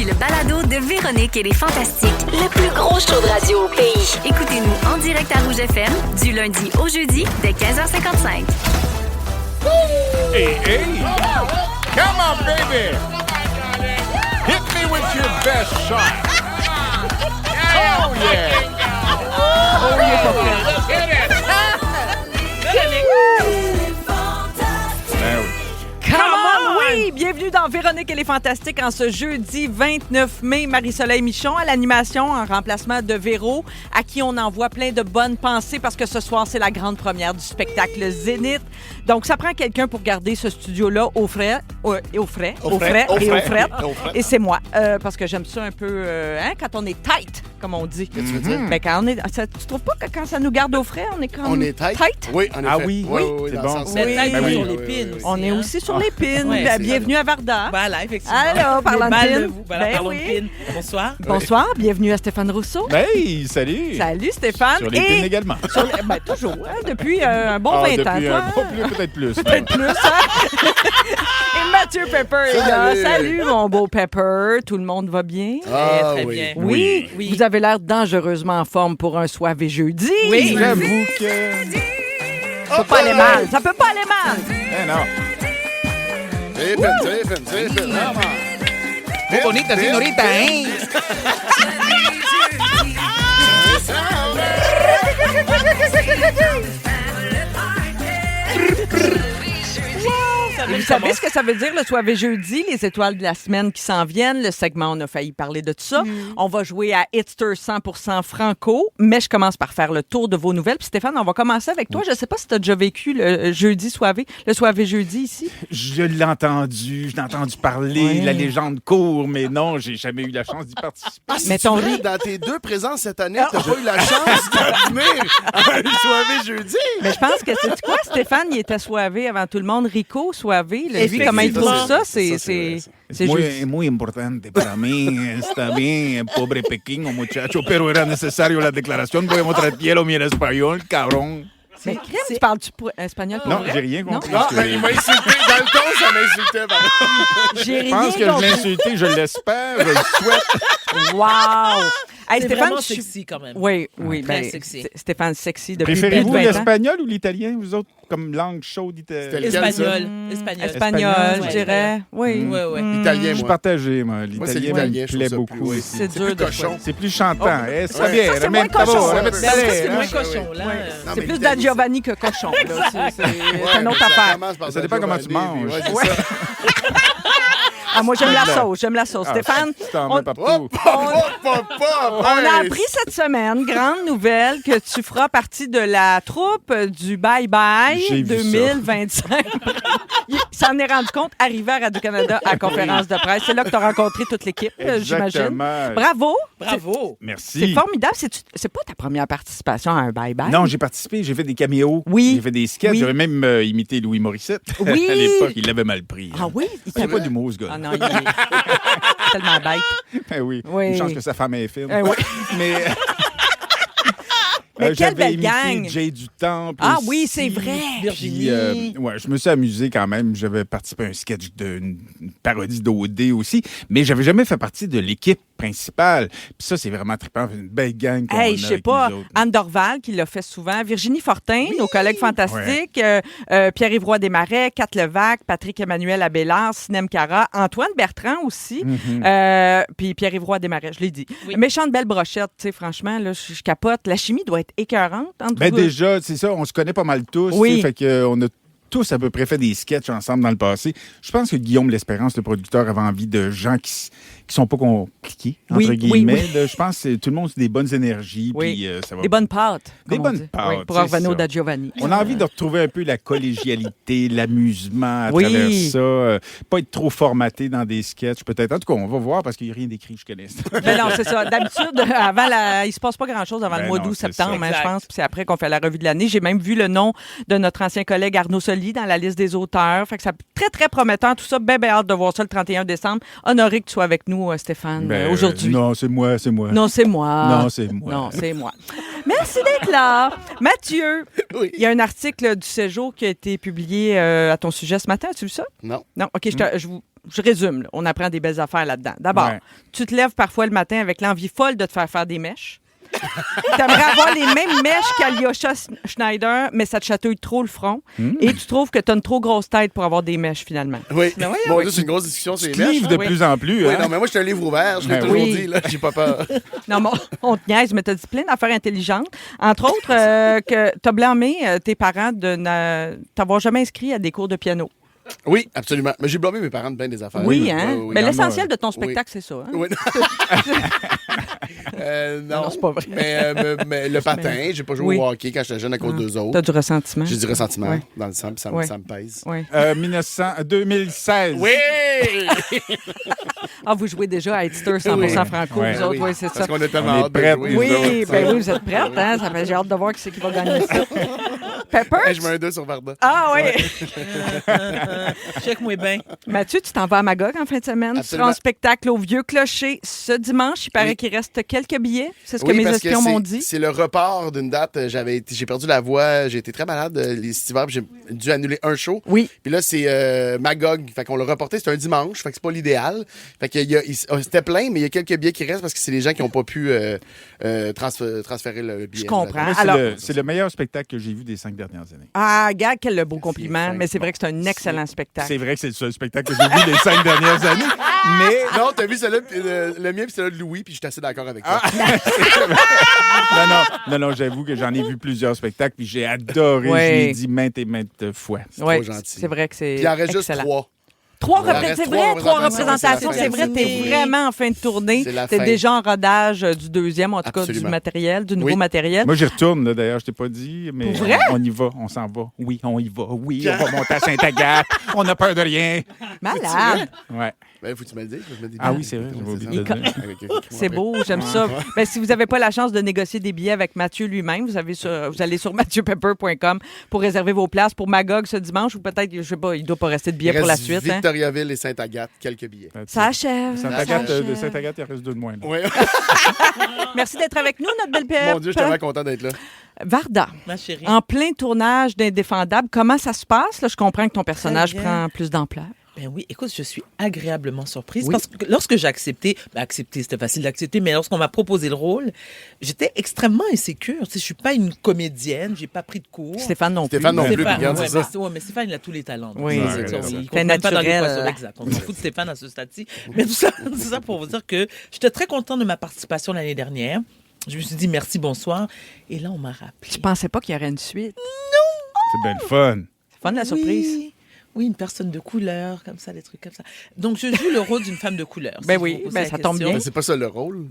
Voici le balado de Véronique et les Fantastiques. Le plus gros show de radio au pays. Écoutez-nous en direct à Rouge FM du lundi au jeudi dès 15h55. Hey, hey! Come on, baby! Hit me with your best shot! Oh, yeah! Oh, yeah! Let's hit it! Ben oui. Come on! Oui! Bienvenue dans Véronique et les Fantastiques en ce jeudi 29 mai. Marie-Soleil Michon à l'animation en remplacement de Véro, à qui on envoie plein de bonnes pensées parce que ce soir, c'est la grande première du spectacle Zénith. Donc, ça prend quelqu'un pour garder ce studio-là au frais. Et c'est moi, parce que j'aime ça un peu, quand on est tight, comme on dit. Qu'est-ce que tu veux dire? Ben, quand on est, tu trouves pas que quand ça nous garde au frais, on est quand même On est tight? Oui, en effet. Ah oui? Oui, C'est dans bon. le sens- Oui. Peut-être Oui. sur l'épine aussi. On est hein? aussi sur les pins. Ouais, Ben, c'est bienvenue à Varda. Voilà, effectivement. Alors, parlant de Mal pin. vous. Voilà, Ben parlons oui. de pin. Bonsoir. Bonsoir, bienvenue à Stéphane Rousseau. Hey, salut! Salut Stéphane. Sur les pins également. Ben, toujours, hein, depuis un bon 20 ans. Depuis Toi, peut-être plus. peut-être plus. Hein? Et Mathieu Pepper est là. Salut. Salut, mon beau Pepper. Tout le monde va bien? Ah, Très oui. bien. Oui. Oui. Vous avez l'air dangereusement en forme pour un soirée jeudi. Oui. J'avoue que... Ça peut pas aller mal. Ça peut pas aller mal. Eh non. C'est Muy bonita, señorita, hein? Vous savez ce que ça veut dire, le soirée jeudi, les étoiles de la semaine qui s'en viennent. Le segment, on a failli parler de tout ça. On va jouer à Hitster 100% franco, mais je commence par faire le tour de vos nouvelles. Puis Stéphane, on va commencer avec toi. Je ne sais pas si tu as déjà vécu le jeudi soirée, le soirée jeudi ici. Je l'ai entendu parler, Ouais. la légende court, mais non, j'ai jamais eu la chance d'y participer. Ah, Mais c'est ton vrai, riz- dans tes deux présences cette année, t'as pas eu la chance de venir à une soirée jeudi. Mais je pense que c'est quoi, Stéphane, il était soivé avant tout le monde. Rico, soivé, lui, comment il trouve ça? Ça, C'est c'est vrai, c'est muy, juste. muy importante para mí. Está bien, pobre pequeño muchacho, pero era necesario la declaración. Voy a mostrarlo mi en español, cabrón. Mais crème, tu parles-tu espagnol pour Non, vrai? j'ai rien compris. Ah, ben, il m'a insulté. Dans le ton, ça m'insultait. par exemple. J'ai Je rien pense que je compris. l'ai insulté, je l'espère, je le souhaite. Wow! Hey, C'est Stéphane, vraiment je suis- sexy quand même. Oui, oui. Très Ben, sexy. Stéphane sexy depuis plus de Préférez-vous 20 ans. l'espagnol ou l'italien, vous autres, comme langue chaude C'était italienne? lequel, ça? Espagnol. Espagnol, Espagnol, je dirais. Oui. Ouais, ouais. Italien, Je suis moi. partagé, moi. Moi, c'est L'italien l'italien, me je plaît trouve ça beaucoup plus- aussi. C'est dur plus de cochon. C'est plus chantant. Eh, c'est Ouais. bien. Ça, c'est moins cochon, ça. Ben, ça, c'est hein? moins cochon, là. Non, C'est mais plus l'Italie, da Giovanni que cochon. là. C'est Ouais, une autre mais affaire. commence par Ça dépend comment tu Giovanni, manges. ouais, c'est Ouais. ça. Ah, moi, j'aime la sauce. J'aime la sauce. Ah, Stéphane, tu t'en on- mets partout. Hop, hop, hop, hop, on a hey. appris cette semaine, grande nouvelle, que tu feras partie de la troupe du Bye Bye J'ai vu ça. 2025. Il s'en est rendu compte, arrivé à Radio-Canada à la conférence de presse. C'est là que tu as rencontré toute l'équipe, j'imagine. Exactement. Bravo. Bravo. Merci. C'est formidable. C'est pas ta première participation à un Bye Bye? Non, j'ai participé, j'ai fait des caméos. Oui. J'ai fait des sketchs. Oui. J'avais même imité Louis Morissette. Oui. À l'époque, il l'avait mal pris. Ah oui? Il Il n'y a t'a- pas d'humour, ce gars. Ah non, il est tellement bête. Ben oui. Oui. Une chance que sa femme est fine. Oui. Mais. Mais quelle j'avais belle imité gang. Jay du Temple. Ah aussi. oui, c'est vrai. Virginie. Puis, ouais, je me suis amusé quand même. J'avais participé à un sketch d'une parodie d'OD aussi, mais j'avais jamais fait partie de l'équipe principale. Puis ça, c'est vraiment trippant. Une belle gang qu'on Hey, a je sais avec pas, nous autres. Anne Dorval qui l'a fait souvent, Virginie Fortin, nos collègues fantastiques, Pierre-Yves Roy Desmarais, Kat Levac, Patrick Emmanuel Abélard, Sinem Cara, Antoine Bertrand aussi, puis Pierre-Yves Roy Desmarais, je l'ai dit. Oui. Méchante belle brochette, tu sais, franchement, là, je capote. La chimie doit être écœurante entre Ben vous. déjà, c'est ça, on se connaît pas mal tous. Oui. tu sais, Fait qu'on a tous à peu près fait des sketchs ensemble dans le passé. Je pense que Guillaume L'Espérance, le producteur, avait envie de gens qui sont pas compliqués, entre Oui, oui, guillemets. oui. Là, je pense que tout le monde a des bonnes énergies. Oui. Puis, ça va. Des bonnes pâtes. Des comme on bonnes dit. pâtes, Oui, pour c'est revenir au ça. Da Giovanni. On a envie de retrouver un peu la collégialité, l'amusement à Oui. travers ça. Pas être trop formaté dans des sketchs, peut-être. En tout cas, on va voir parce qu'il n'y a rien d'écrit jusqu'à l'instant. Ben non, c'est ça. D'habitude, il se passe pas grand-chose avant Ben le mois non, d'août, c'est septembre, ça. hein, je Exact. pense. Puis c'est après qu'on fait la revue de l'année. J'ai même vu le nom de notre ancien collègue Arnaud Soli dans la liste des auteurs. Fait que ça très, très prometteur. Tout ça, bien hâte de voir ça le 31 décembre. Honoré que tu sois avec nous, Stéphane, Ben, aujourd'hui. Non, c'est moi, c'est moi. Non, c'est moi. Non, c'est moi. Non, c'est moi. Merci d'être là. Mathieu, Oui. il y a un article du Séjour qui a été publié à ton sujet ce matin. As-tu vu ça? Non. Non, OK, je vous... je résume, là. On apprend des belles affaires là-dedans. D'abord, Ouais. tu te lèves parfois le matin avec l'envie folle de te faire des mèches. T'aimerais avoir les mêmes mèches qu'Alyosha Schneider, mais ça te chatouille trop le front. Et tu trouves que t'as une trop grosse tête pour avoir des mèches, finalement. Oui. Bon, là, c'est une grosse discussion sur les mèches. Clive de Oui. plus en plus. Oui, hein? non, mais moi, je suis un livre ouvert. Je l'ai Ben toujours oui. dit, là. J'ai pas peur. Non, mais on te niaise, mais t'as dit plein d'affaires intelligentes. Entre autres, que t'as blâmé tes parents de t'avoir jamais inscrit à des cours de piano. Oui, absolument. Mais j'ai blâmé mes parents de bien des affaires. Oui, hein? Oui, Mais oui. l'essentiel de ton Oui. spectacle, c'est ça. Hein? Oui. Non, Non, c'est pas vrai. Mais le patin, j'ai pas joué Oui. au hockey quand j'étais jeune à cause d'eux T'as autres. du ressentiment. J'ai du ressentiment Ouais. dans le sang, puis ça, Ouais. ça me pèse. Oui. 2016. Oui! Ah, vous jouez déjà à Edster 100% Oui. franco, Ouais. vous autres, oui, c'est ça. Parce qu'on a tellement On est hâte de prêts. jouer. Oui, nous autres. ben oui, vous êtes prêtes, hein? Ça fait, j'ai hâte de voir qui c'est qui va gagner ça. Pepper? Hey, je mets un 2 sur Varda. Ah oui! Check-moi bien. Mathieu, tu t'en vas à Magog en fin de semaine. Tu seras Absolument. en spectacle au Vieux Clocher ce dimanche. Il paraît Oui. qu'il reste quelques billets. C'est ce que Oui, mes parce que espions c'est- m'ont dit. C'est le report d'une date. J'ai perdu la voix. J'ai été très malade cet hiver. Puis j'ai dû annuler un show. Oui. Puis là, c'est Magog. Fait qu'on l'a reporté. C'est un dimanche. Fait que c'est pas l'idéal. Fait que c'était plein, mais il y a quelques billets qui restent parce que c'est les gens qui n'ont pas pu transférer le billet. Je comprends. Moi, Alors- c'est le meilleur spectacle que j'ai vu des 5 dernières années. Ah, gars, quel beau compliment. fin. Mais c'est vrai que c'est un excellent spectacle. C'est vrai que c'est le seul spectacle que j'ai vu des 5 dernières années, mais Non, t'as vu celui-là, le mien, puis celui-là de Louis, puis je suis assez d'accord avec toi. non, j'avoue que j'en ai vu plusieurs spectacles, puis j'ai adoré, Ouais. je l'ai dit maintes et maintes fois. Oui, trop gentil. c'est vrai que c'est Puis il en reste juste excellent. 3. Trois Il en reste c'est trois vrai, trois représentations, représentations. c'est C'est la vrai, fin. t'es vraiment en fin de tournée. C'est la T'es fin. déjà en rodage du deuxième, en tout cas du Absolument. matériel, du nouveau Oui. matériel. Moi, j'y retourne, là, d'ailleurs, je t'ai pas dit, mais Pour vrai? on y va, on s'en va. Oui, on y va. Oui, on va monter à Sainte-Agathe. On n'a peur de rien. Malade. Ouais. Ben, faut que tu me le dises. Je me dis Ah bien. oui, c'est vrai, j'avais oublié de ça. le dire. C'est beau, j'aime ça. Ben, si vous n'avez pas la chance de négocier des billets avec Mathieu lui-même, vous allez sur mathieuPepper.com pour réserver vos places pour Magog ce dimanche ou peut-être, je sais pas, il ne doit pas rester de billets Il pour la reste suite. Hein. Victoriaville et Sainte-Agathe, quelques billets. Ça achève. Sainte-Agathe, Ça de achève. Sainte-Agathe, il en reste 2 de moins. là. Oui. Merci d'être avec nous, notre belle Pep. Mon Dieu, je suis tellement content d'être là. Varda, Ma chérie. en plein tournage d'Indéfendable, comment ça se passe? Là, je comprends que ton personnage bien. prend plus d'ampleur. Ben oui, écoute, je suis agréablement surprise Oui. parce que lorsque j'ai accepté, c'était facile d'accepter, mais lorsqu'on m'a proposé le rôle, j'étais extrêmement insécure. Tu sais, je suis pas une comédienne, j'ai pas pris de cours. Stéphane non plus. Stéphane non plus, Stéphane, regarde, ouais, c'est mais, ça. mais Stéphane, il a tous les talents. Oui, Donc, c'est il ça. compte Fait même pas dans les naturel. poissons, exact. On s'en fout de Stéphane à ce stade-ci. Mais tout ça pour vous dire que j'étais très contente de ma participation l'année dernière. Je me suis dit merci, bonsoir. Et là, on m'a rappelé. Je pensais pas qu'il y aurait une suite. C'est bien le fun. C'est fun la surprise. Oui, une personne de couleur, comme ça, des trucs comme ça. Donc, je joue le rôle d'une femme de couleur. Ben si oui, vous me posez ben la ça tombe question. bien. Mais c'est pas ça le rôle.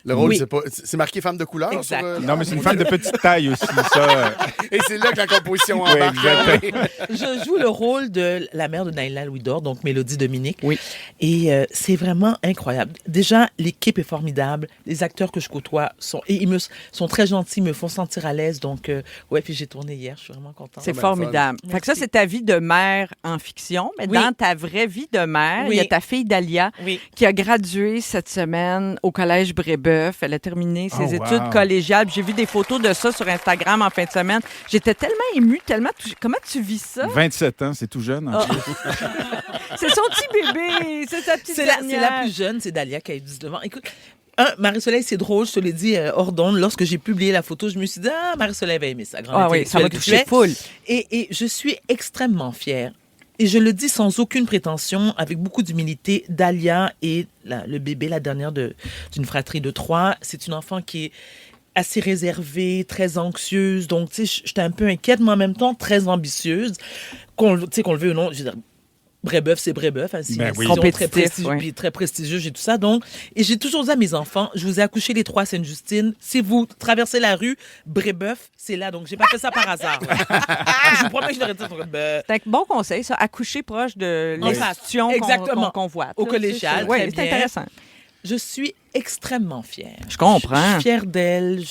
Le rôle, Oui. c'est marqué femme de couleur. Exact. Non, mais c'est une femme de petite taille aussi, ça. Et c'est là que la composition Oui, embarque. exactement. Je joue le rôle de la mère de Naïla Louis-Dor, donc Mélodie Dominique. Oui. Et c'est vraiment incroyable. Déjà, l'équipe est formidable. Les acteurs que je côtoie sont très gentils, me font sentir à l'aise. Donc, ouais, puis j'ai tourné hier, je suis vraiment contente. C'est ben, formidable. Fait que ça, Merci. c'est ta vie de mère en fiction. Mais Oui. dans ta vraie vie de mère, Oui. il y a ta fille Dalia Oui. qui a gradué cette semaine au Collège Brébeuf. Elle a terminé ses Oh, études wow. collégiales. Puis j'ai vu des photos de ça sur Instagram en fin de semaine. J'étais tellement émue, tellement touchée. Comment tu vis ça? 27 ans, c'est tout jeune. En Ah. plus. C'est son petit bébé. C'est sa petite C'est dernière. la plus jeune, c'est Dalia qui a 19 ans. Écoute, Marie-Soleil, c'est drôle, je te l'ai dit hors d'onde. Lorsque j'ai publié la photo, je me suis dit, Marie-Soleil va aimer ça. Grande Ah oui, ça va intellectuelle toucher que tu full. es. Et je suis extrêmement fière. Et je le dis sans aucune prétention, avec beaucoup d'humilité. Dalia est le bébé, la dernière d'une fratrie de 3. C'est une enfant qui est assez réservée, très anxieuse. Donc, tu sais, j'étais un peu inquiète, mais en même temps très ambitieuse. Qu'on le veuille ou non, je veux dire, Brébeuf, c'est Brébeuf. Hein, c'est Ben une oui. institution Compétitif, ouais. puis très prestigieuse et tout ça. Donc, et j'ai toujours dit à mes enfants, je vous ai accouché les 3 à Sainte-Justine. Si vous traversez la rue, Brébeuf, c'est là. Donc, j'ai pas fait ça par hasard. Je vous promets que je l'aurais dit. C'est un bon conseil, ça. Accoucher proche de En l'institution face. Exactement. qu'on voit. Au collégial, Oui, très c'est bien. intéressant. Je suis extrêmement fière. Je comprends. Je suis fière d'elle.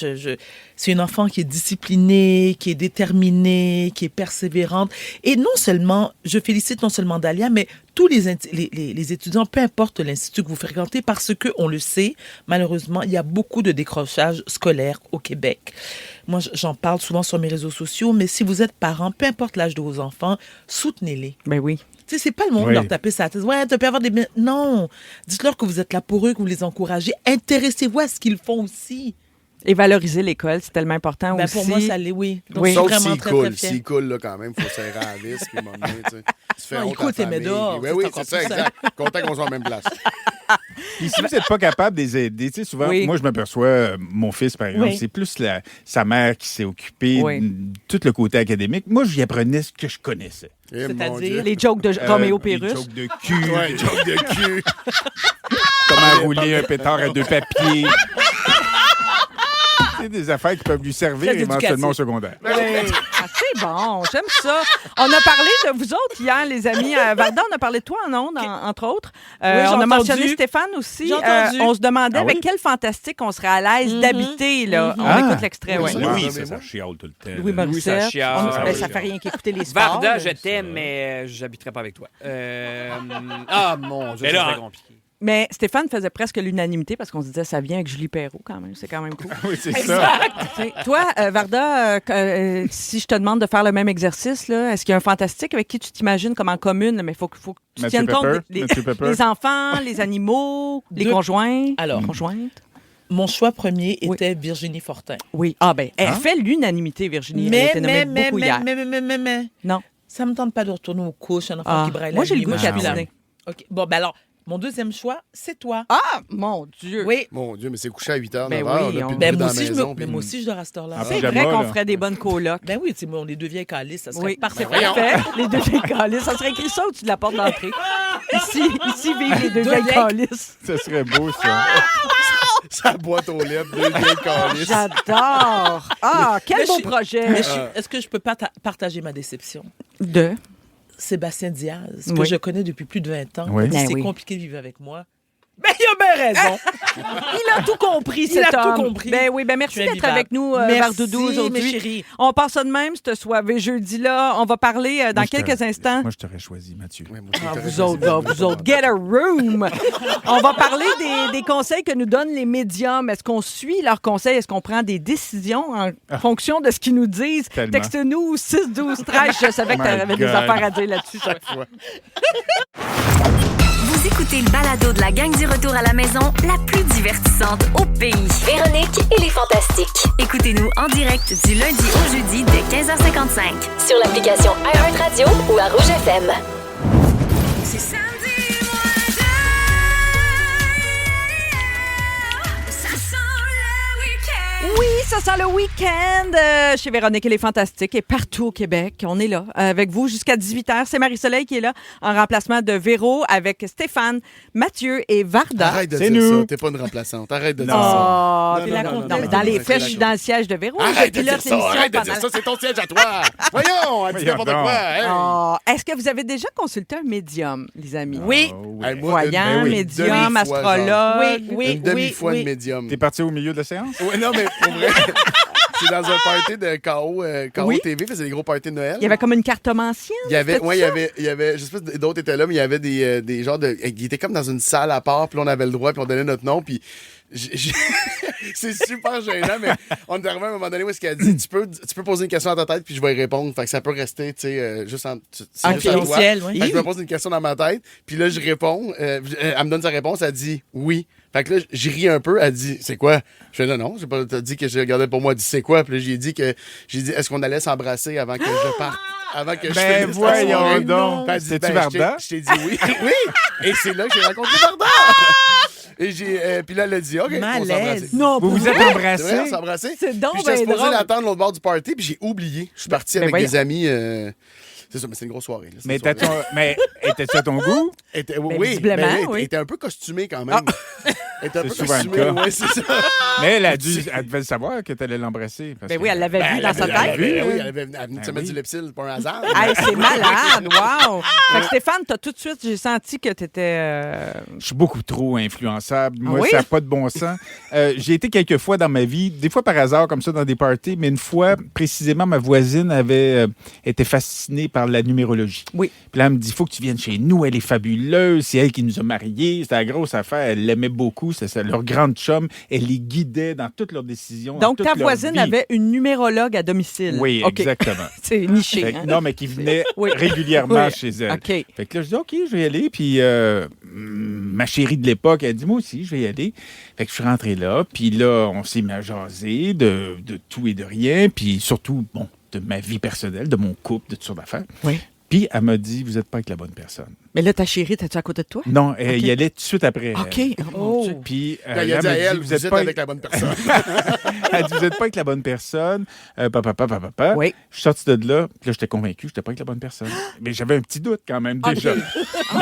C'est une enfant qui est disciplinée, qui est déterminée, qui est persévérante. Et non seulement, je félicite non seulement Dalia, mais tous les étudiants, peu importe l'institut que vous fréquentez, parce que on le sait, malheureusement, il y a beaucoup de décrochage scolaire au Québec. Moi, j'en parle souvent sur mes réseaux sociaux, mais si vous êtes parent, peu importe l'âge de vos enfants, soutenez-les. Ben oui. Tu sais, c'est pas le moment de Oui. leur taper sa tête. Ouais, tu peux avoir des... Non. Dites-leur que vous êtes là pour eux, que vous les encouragez. Intéressez-vous à ce qu'ils font aussi. Et valoriser l'école, c'est tellement important Ben, aussi. pour moi, ça l'est, oui. Donc, Oui. je suis Sauf vraiment s'il très, coule. très fière. S'il coule, là, quand même, il faut serrer à la vis. Puis m'emmener, tu sais. Tu fais Non, il honte à coule tes famille. médors, Oui, c'est oui, encore c'est ça, plus ça. exact. Content qu'on soit en même place. Puis si vous n'êtes pas capable de les aider, tu sais, souvent, Oui. moi, je m'aperçois, mon fils, par exemple, Oui. c'est plus sa mère qui s'est occupée Oui. de tout le côté académique. Moi, j'y apprenais ce que je connaissais. Eh, mon C'est-à-dire? Dieu. Les jokes de Roméo Les Pérus. jokes de cul, Ouais, joke de cul. comment rouler un pétard à 2 papiers. C'est des affaires qui peuvent lui servir Très éventuellement au éducatif. secondaire. Oui. Ah, c'est bon, j'aime ça. On a parlé de vous autres hier, les amis. Varda, on a parlé de toi en ondes, entre autres. Oui, j'ai on a mentionné entendu. Stéphane aussi. J'ai entendu. On se demandait Ah avec oui? quel fantastique on serait à l'aise d'habiter. Là. On Ah. écoute l'extrait. Oui, Ouais. ça. Oui, mais ça moi- chiale tout le temps. Louis Morissette. ça chiale. On- Ah, ben, oui. ça fait rien qu'écouter les sports. Varda, là. je t'aime, mais j'habiterai pas avec toi. Ah, mon Dieu, Mais c'est là, très compliqué. Mais Stéphane faisait presque l'unanimité parce qu'on se disait ça vient avec Julie Perrault quand même. C'est quand même cool. Oui, c'est ça. Tu sais, toi, Varda, si je te demande de faire le même exercice, là, est-ce qu'il y a un fantastique avec qui tu t'imagines comme en commune? Mais il faut que tu Mathieu tiennes compte Pepper, des Mathieu Pepper. les enfants, les animaux, les Deux- conjoints. Alors. Conjointes? Mon choix premier Oui. était Virginie Fortin. Oui. Ah, ben, elle Hein? fait l'unanimité, Virginie. Elle a Mais, été nommée mais, beaucoup hier. mais, Non. ça me tente pas de retourner aux couches, un enfant Ah. qui braille Moi, la j'ai le nuit. goût je suis qu'à là. dîner. OK. Bon, ben alors, mon deuxième choix, c'est toi. Ah, mon Dieu. Oui. Mon Dieu, mais c'est couché à 8 h, Ben 9 h. oui, on a plus de Ben, bruit moi dans la aussi, maison. mais puis- moi aussi, je dors à cette heure-là. Ah, C'est pyjama, vrai qu'on là. ferait des bonnes colocs. Ben oui, tu sais, on est deux vieilles calices, ça serait Oui, parfait. c'est parfait. Les deux vieilles calices. Ça serait écrit ça au-dessus de la porte d'entrée. Ici vivent les deux Deux vieilles vieilles- calices. Ça serait beau, ça. Ça boîte aux lettres, deux vieilles calices. J'adore. Ah, quel Mais beau je- projet. Mais est-ce que je peux partager ma déception? De? Sébastien Diaz, que Oui. je connais depuis plus de 20 ans, Oui. a dit, Ben c'est oui. compliqué de vivre avec moi. Ben, il a bien raison. Il a tout compris, Il cet a tout homme. compris. Ben oui, ben merci Tu es d'être vivable. avec nous, Merci, Vardoudou, aujourd'hui. mes chéris. On passe ça de même, ce soirée jeudi-là. On va parler dans Moi, je quelques t'aurais- instants. Moi, je t'aurais choisi, Mathieu. Ouais, moi aussi, Ah, t'aurais vous choisi autres, là, Virginie vous autres, Fortin. get a room! On va parler des conseils que nous donnent les médiums. Est-ce qu'on suit leurs conseils? Est-ce qu'on prend des décisions en fonction de ce qu'ils nous disent? Tellement. Texte-nous 6 12 13. Je savais que Oh tu my avais des God. affaires à dire là-dessus. toi. Vous écoutez le balado de la gang du retour à la maison, la plus divertissante au pays. Véronique et les Fantastiques. Écoutez-nous en direct du lundi au jeudi dès 15h55. Sur l'application iHeartRadio ou à Rouge FM. C'est samedi, ça sent le week-end. Oui, ça sent le week-end chez Véronique et les Fantastiques et partout au Québec. On est là avec vous jusqu'à 18h. C'est Marie-Soleil qui est là en remplacement de Véro avec Stéphane, Mathieu et Varda. Arrête de C'est dire nous. ça. T'es pas une remplaçante. Arrête de dire Non. ça. Oh, Non, t'es non, la non, compte- non, mais non, dans non, les c'est faits, la je suis compte. dans le siège de Véro. Arrête de J'ai dire pilote ça. l'émission Arrête de pendant- dire ça. C'est ton siège à toi. Voyons, elle dit Voyons n'importe donc. quoi. Hey. Oh, est-ce que vous avez déjà consulté un médium, les amis? Oui. Oh, Hey, oui. moi, Voyant, ben oui, médium, demi-fois, astrologue. genre. Oui, Une demi-fois oui. de médium. T'es parti au milieu de la séance? Ouais, non, mais pour vrai, c'est dans un party de KO, KO Oui. TV, faisait des gros parties de Noël. Il y avait comme une cartomancienne. Il y avait, c'était ouais, ça? il y avait, je sais pas si d'autres étaient là, mais il y avait des genres de, il était comme dans une salle à part, puis on avait le droit, puis on donnait notre nom, puis c'est super gênant, mais on est arrivé à un moment donné où est-ce qu'elle a dit, tu peux poser une question dans ta tête, puis je vais y répondre, fait que ça peut rester, tu sais, juste en, c'est juste à toi. Confidentiel, oui. Fait que je me pose une question dans ma tête, puis là, je réponds, elle me donne sa réponse, elle dit oui. Fait que là, je ris un peu, elle dit, c'est quoi? Je fais, non, j'ai pas dit que je regardais pour moi, elle dit, c'est quoi? Puis là, j'ai dit, est-ce qu'on allait s'embrasser avant que je parte? Avant que je Ben finisse la soirée? voyons donc. Puis elle dit, C'était-tu ben, Varda? Je t'ai dit oui. Oui! Et c'est là que j'ai rencontré Varda! Et puis là, elle a dit, OK, on Malaise. s'embrasse. Non, Vous pour vous êtes vrai? C'est embrassés? vrai, on s'est embrassé. C'est donc Puis j'étais ben supposé drôle. l'attendre l'autre bord du party, puis j'ai oublié. Je suis parti avec voyons. des amis. C'est ça, mais c'est une grosse soirée. Là, Mais, cette soirée. mais étais-tu à ton goût? Oui, visiblement, ben oui. Elle était un peu costumée quand même. Elle était un C'est peu souvent le costumée, cas. ouais, c'est ça. Mais elle devait le savoir que t'allais l'embrasser. parce Ben que- oui, elle l'avait vu dans sa Elle tête. avait- oui, elle avait venu de se Ben mettre oui. du Lepsil pour un hasard. Hey, c'est malade, wow! Fait que Stéphane, t'as tout de suite, j'ai senti que t'étais... Je suis beaucoup trop influençable. Moi, Ah oui? ça n'a pas de bon sens. J'ai été quelques fois dans ma vie, des fois par hasard, comme ça, dans des parties, mais une fois, précisément, ma voisine avait été fascinée par la numérologie. Oui. Puis là, elle me dit, il faut que tu viennes chez nous. Elle est fabuleuse. C'est elle qui nous a mariés. C'était la grosse affaire. Elle l'aimait beaucoup. C'est leur grande chum. Elle les guidait dans toutes leurs décisions. Donc, dans ta toute leur voisine vie. avait une numérologue à domicile. Oui, OK. exactement. C'est niché. Fait que- hein? non, mais qui venait Oui. régulièrement Oui. chez elle. OK. Fait que là, je dis, OK, je vais y aller. Puis ma chérie de l'époque, elle dit, moi aussi, je vais y aller. Fait que je suis rentré là. Puis là, on s'est mis à jaser de tout et de rien. Puis surtout, bon, de ma vie personnelle, de mon couple, de toutes sortes d'affaires. Oui. Puis elle m'a dit, vous n'êtes pas avec la bonne personne. Mais là, ta chérie, t'es-tu à côté de toi? Non, elle OK. y allait tout de suite après. OK. elle. Oh. Puis Quand il a elle dit m'a à elle, dit, vous êtes pas avec la bonne personne. Elle dit, vous n'êtes pas avec la bonne personne. Papa. Oui. Je suis sorti de là. Puis là, j'étais convaincu que je n'étais pas avec la bonne personne. Mais j'avais un petit doute quand même, déjà.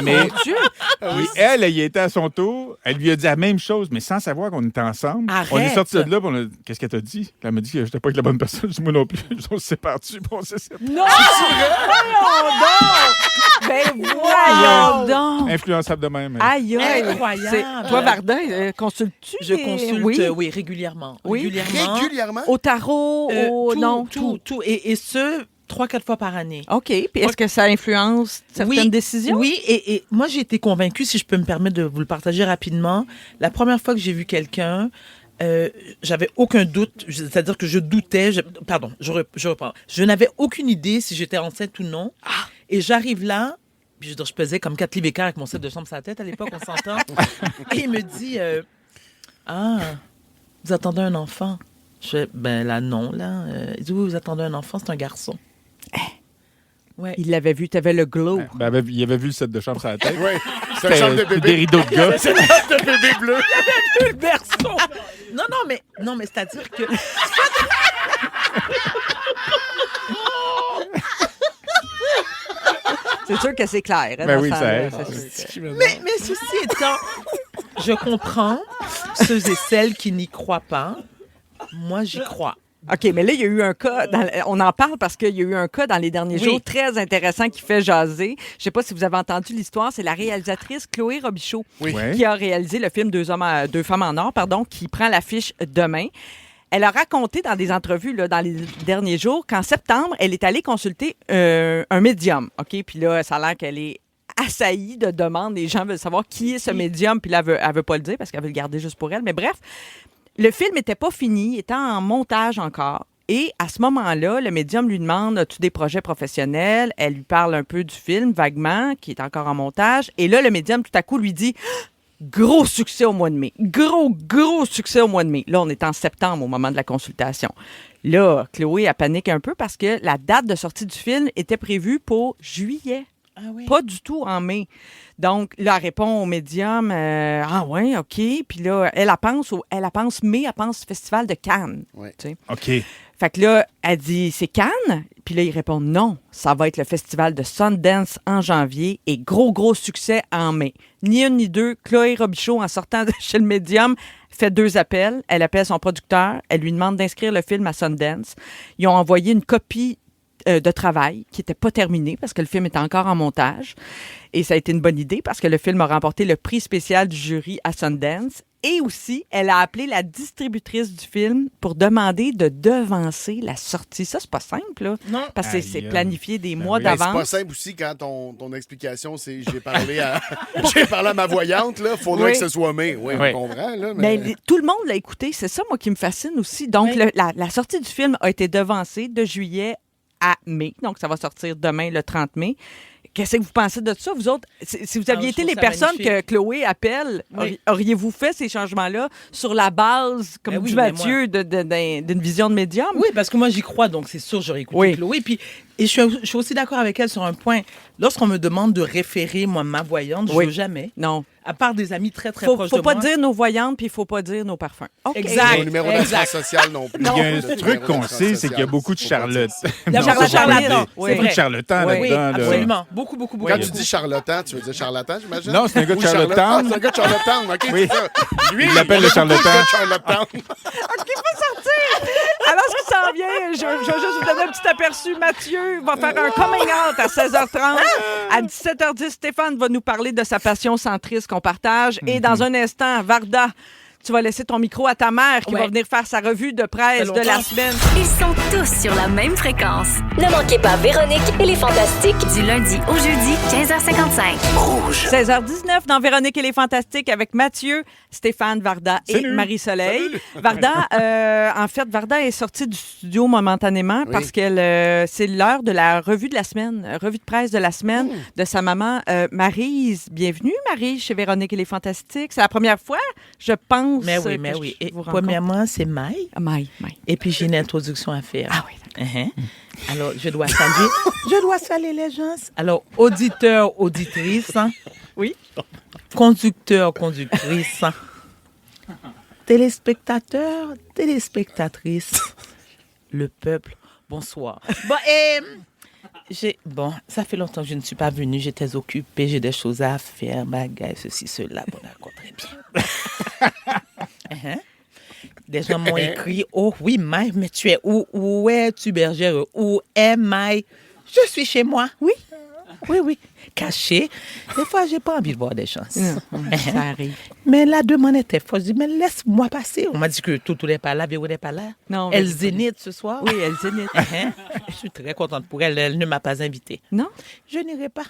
Mais Dieu. oui, elle y était à son tour. Elle lui a dit la même chose, mais sans savoir qu'on était ensemble. Arrête. On est sorti de là. Puis on a... Qu'est-ce qu'elle t'a dit? Elle m'a dit que je n'étais pas avec la bonne personne. Je dis, moi non plus. On se sépare-tu? Puis on s'est séparés. Non! Voyons donc! Ben voyons donc! Influençable de même. Aïe, aïe! Incroyable. C'est- Toi, Varda, consultes-tu? Je des- consulte, Oui. oui, régulièrement. Oui. Régulièrement? Au tarot, au... non, tout. Et ce, 3-4 fois par année. OK. Puis est-ce que ça influence certaines décisions? Oui, et moi, j'ai été convaincue, si je peux me permettre de vous le partager rapidement. La première fois que j'ai vu quelqu'un, j'avais aucun doute, c'est-à-dire que je doutais, je reprends. Je n'avais aucune idée si j'étais enceinte ou non. Et j'arrive là, puis je pesais comme 4 livres et quart avec mon set de chambre sur la tête à l'époque, on s'entend. Et il me dit, vous attendez un enfant? Je fais, ben là, non, là. Il dit, oui, vous attendez un enfant, c'est un garçon. Ouais. Il l'avait vu, tu avais le glow. Ben, il avait vu le set de chambre sur la tête. Oui. C'est une C'était chambre de des bébé. rideaux de gars. C'est une chambre de bébé bleu. Le berceau. Non, mais c'est-à-dire que C'est sûr que c'est clair. hein, Ben dans oui, ce ça temps-là, aide. c'est sûr que- mais ceci étant, je comprends ceux et celles qui n'y croient pas. Moi, j'y crois. OK, mais là, il y a eu un cas, on en parle parce qu'il y a eu un cas dans les derniers Oui. jours très intéressant qui fait jaser. Je ne sais pas si vous avez entendu l'histoire, c'est la réalisatrice Chloé Robichaud Ouais. qui a réalisé le film Deux femmes en or, qui prend l'affiche demain. Elle a raconté dans des entrevues là, dans les derniers jours qu'en septembre, elle est allée consulter un médium. OK, puis là, ça a l'air qu'elle est assaillie de demandes. Les gens veulent savoir qui est ce médium, puis là, elle veut pas le dire parce qu'elle veut le garder juste pour elle. Mais bref, le film n'était pas fini, il était en montage encore. Et à ce moment-là, le médium lui demande, as-tu des projets professionnels? Elle lui parle un peu du film, vaguement, qui est encore en montage. Et là, le médium, tout à coup, lui dit, gros succès au mois de mai. Gros succès au mois de mai. Là, on est en septembre au moment de la consultation. Là, Chloé, elle panique un peu parce que la date de sortie du film était prévue pour juillet. Ah oui. Pas du tout en mai. Donc, là, elle répond au médium, ah ouais, OK. Puis là, elle pense mai, elle pense Festival de Cannes. Ouais. Tu sais. OK. Fait que là, elle dit, c'est Cannes? Puis là, il répond, non, ça va être le festival de Sundance en janvier et gros succès en mai. Ni une ni deux, Chloé Robichaud, en sortant de chez le médium, fait 2 appels. Elle appelle son producteur, elle lui demande d'inscrire le film à Sundance. Ils ont envoyé une copie de travail qui n'était pas terminé parce que le film était encore en montage. Et ça a été une bonne idée parce que le film a remporté le prix spécial du jury à Sundance. Et aussi, elle a appelé la distributrice du film pour demander de devancer la sortie. Ça, c'est pas simple, là. Non. Parce que Aïe, c'est aïe. planifié des mois oui. Ben, c'est pas d'avance. simple aussi quand ton explication, c'est j'ai parlé à ma voyante, là. Faudrait Oui. que ce soit mai. Oui, Oui. on comprend, là. Mais Mais... tout le monde l'a écouté. C'est ça, moi, qui me fascine aussi. Donc, Oui. la sortie du film a été devancée de juillet à mai. Donc, ça va sortir demain, le 30 mai. Qu'est-ce que vous pensez de ça, vous autres? Si vous aviez je été trouve les ça personnes magnifique. que Chloé appelle, Oui. auriez-vous fait ces changements-là sur la base, comme Ben oui, dit mais Mathieu, d'une vision de médium? Oui, parce que moi, j'y crois, donc c'est sûr, j'aurais écouté Oui. Chloé. Et je suis aussi d'accord avec elle sur un point. Lorsqu'on me demande de référer, moi, ma voyante, je Oui. ne veux jamais. Non. À part des amis très, très Faut proches pas de moi. dire nos voyantes, puis il faut pas dire nos parfums. OK. Exact. Mon numéro d'assurance sociale non plus. Il y a un Le truc numéro qu'on d'assurance sait, c'est qu'il y a sociale, beaucoup de faut pas dire charlottes. ça. Il y a Non, beaucoup de c'est pas charlatans. vrai. C'est Beaucoup vrai. de charlatans Oui, là-dedans. là. absolument. Beaucoup. Quand tu dis charlatan, tu veux dire charlatan, j'imagine? Non, c'est un gars de Ou Charlottetown. Ah, c'est un gars de Charlottetown, OK, Oui. c'est ça. Lui, Il l'appelle le beaucoup de charlatan. gars de Charlottetown. Alors, ce qui s'en vient, je vais juste vous donner un petit aperçu. Mathieu va faire un coming out à 16h30. À 17h10, Stéphane va nous parler de sa passion centriste qu'on partage. Et dans un instant, Varda, tu vas laisser ton micro à ta mère qui Ouais. va venir faire sa revue de presse de la longtemps. semaine. Ils sont tous sur la même fréquence. Ne manquez pas Véronique et les Fantastiques. Du lundi au jeudi, 15h55. 16h19 dans Véronique et les Fantastiques avec Mathieu, Stéphane, Varda et Salut. Marie-Soleil. Varda, en fait, Varda est sortie du studio momentanément Oui. parce qu'elle c'est l'heure de la revue de la semaine, revue de presse de la semaine de sa maman Maryse. Bienvenue, Maryse, chez Véronique et les Fantastiques. C'est la première fois, je pense. Mais oui, que mais je oui. Et vous rencontre. premièrement, c'est Maï. Ah, Maï. Et puis, j'ai une introduction à faire. Ah oui, Uh-huh. Alors, je dois saluer les gens. Alors, auditeurs, auditrices. Hein. Oui. Conducteurs, conductrices. Hein. Téléspectateurs, téléspectatrices. Le peuple, bonsoir. Bon, ça fait longtemps que je ne suis pas venue. J'étais occupée, j'ai des choses à faire, bagaille, ceci, cela. Bon, d'accord, très bien. Uh-huh. Des gens m'ont écrit, oh oui, Maï, mais tu es où? Où es-tu, bergère? Où est Maï? Je suis chez moi. Oui. Oui. Caché. Des fois, j'ai pas envie de voir des gens. ça arrive. Mais la demande était forte. Je dis, mais laisse-moi passer. On m'a dit que tout n'est pas là, Véro n'est pas là. Non, Elle Véro n'est pas là. zénite ce soir. Oui, elle zénite. Je suis très contente pour elle. Elle ne m'a pas invitée. Non? Je n'irai pas.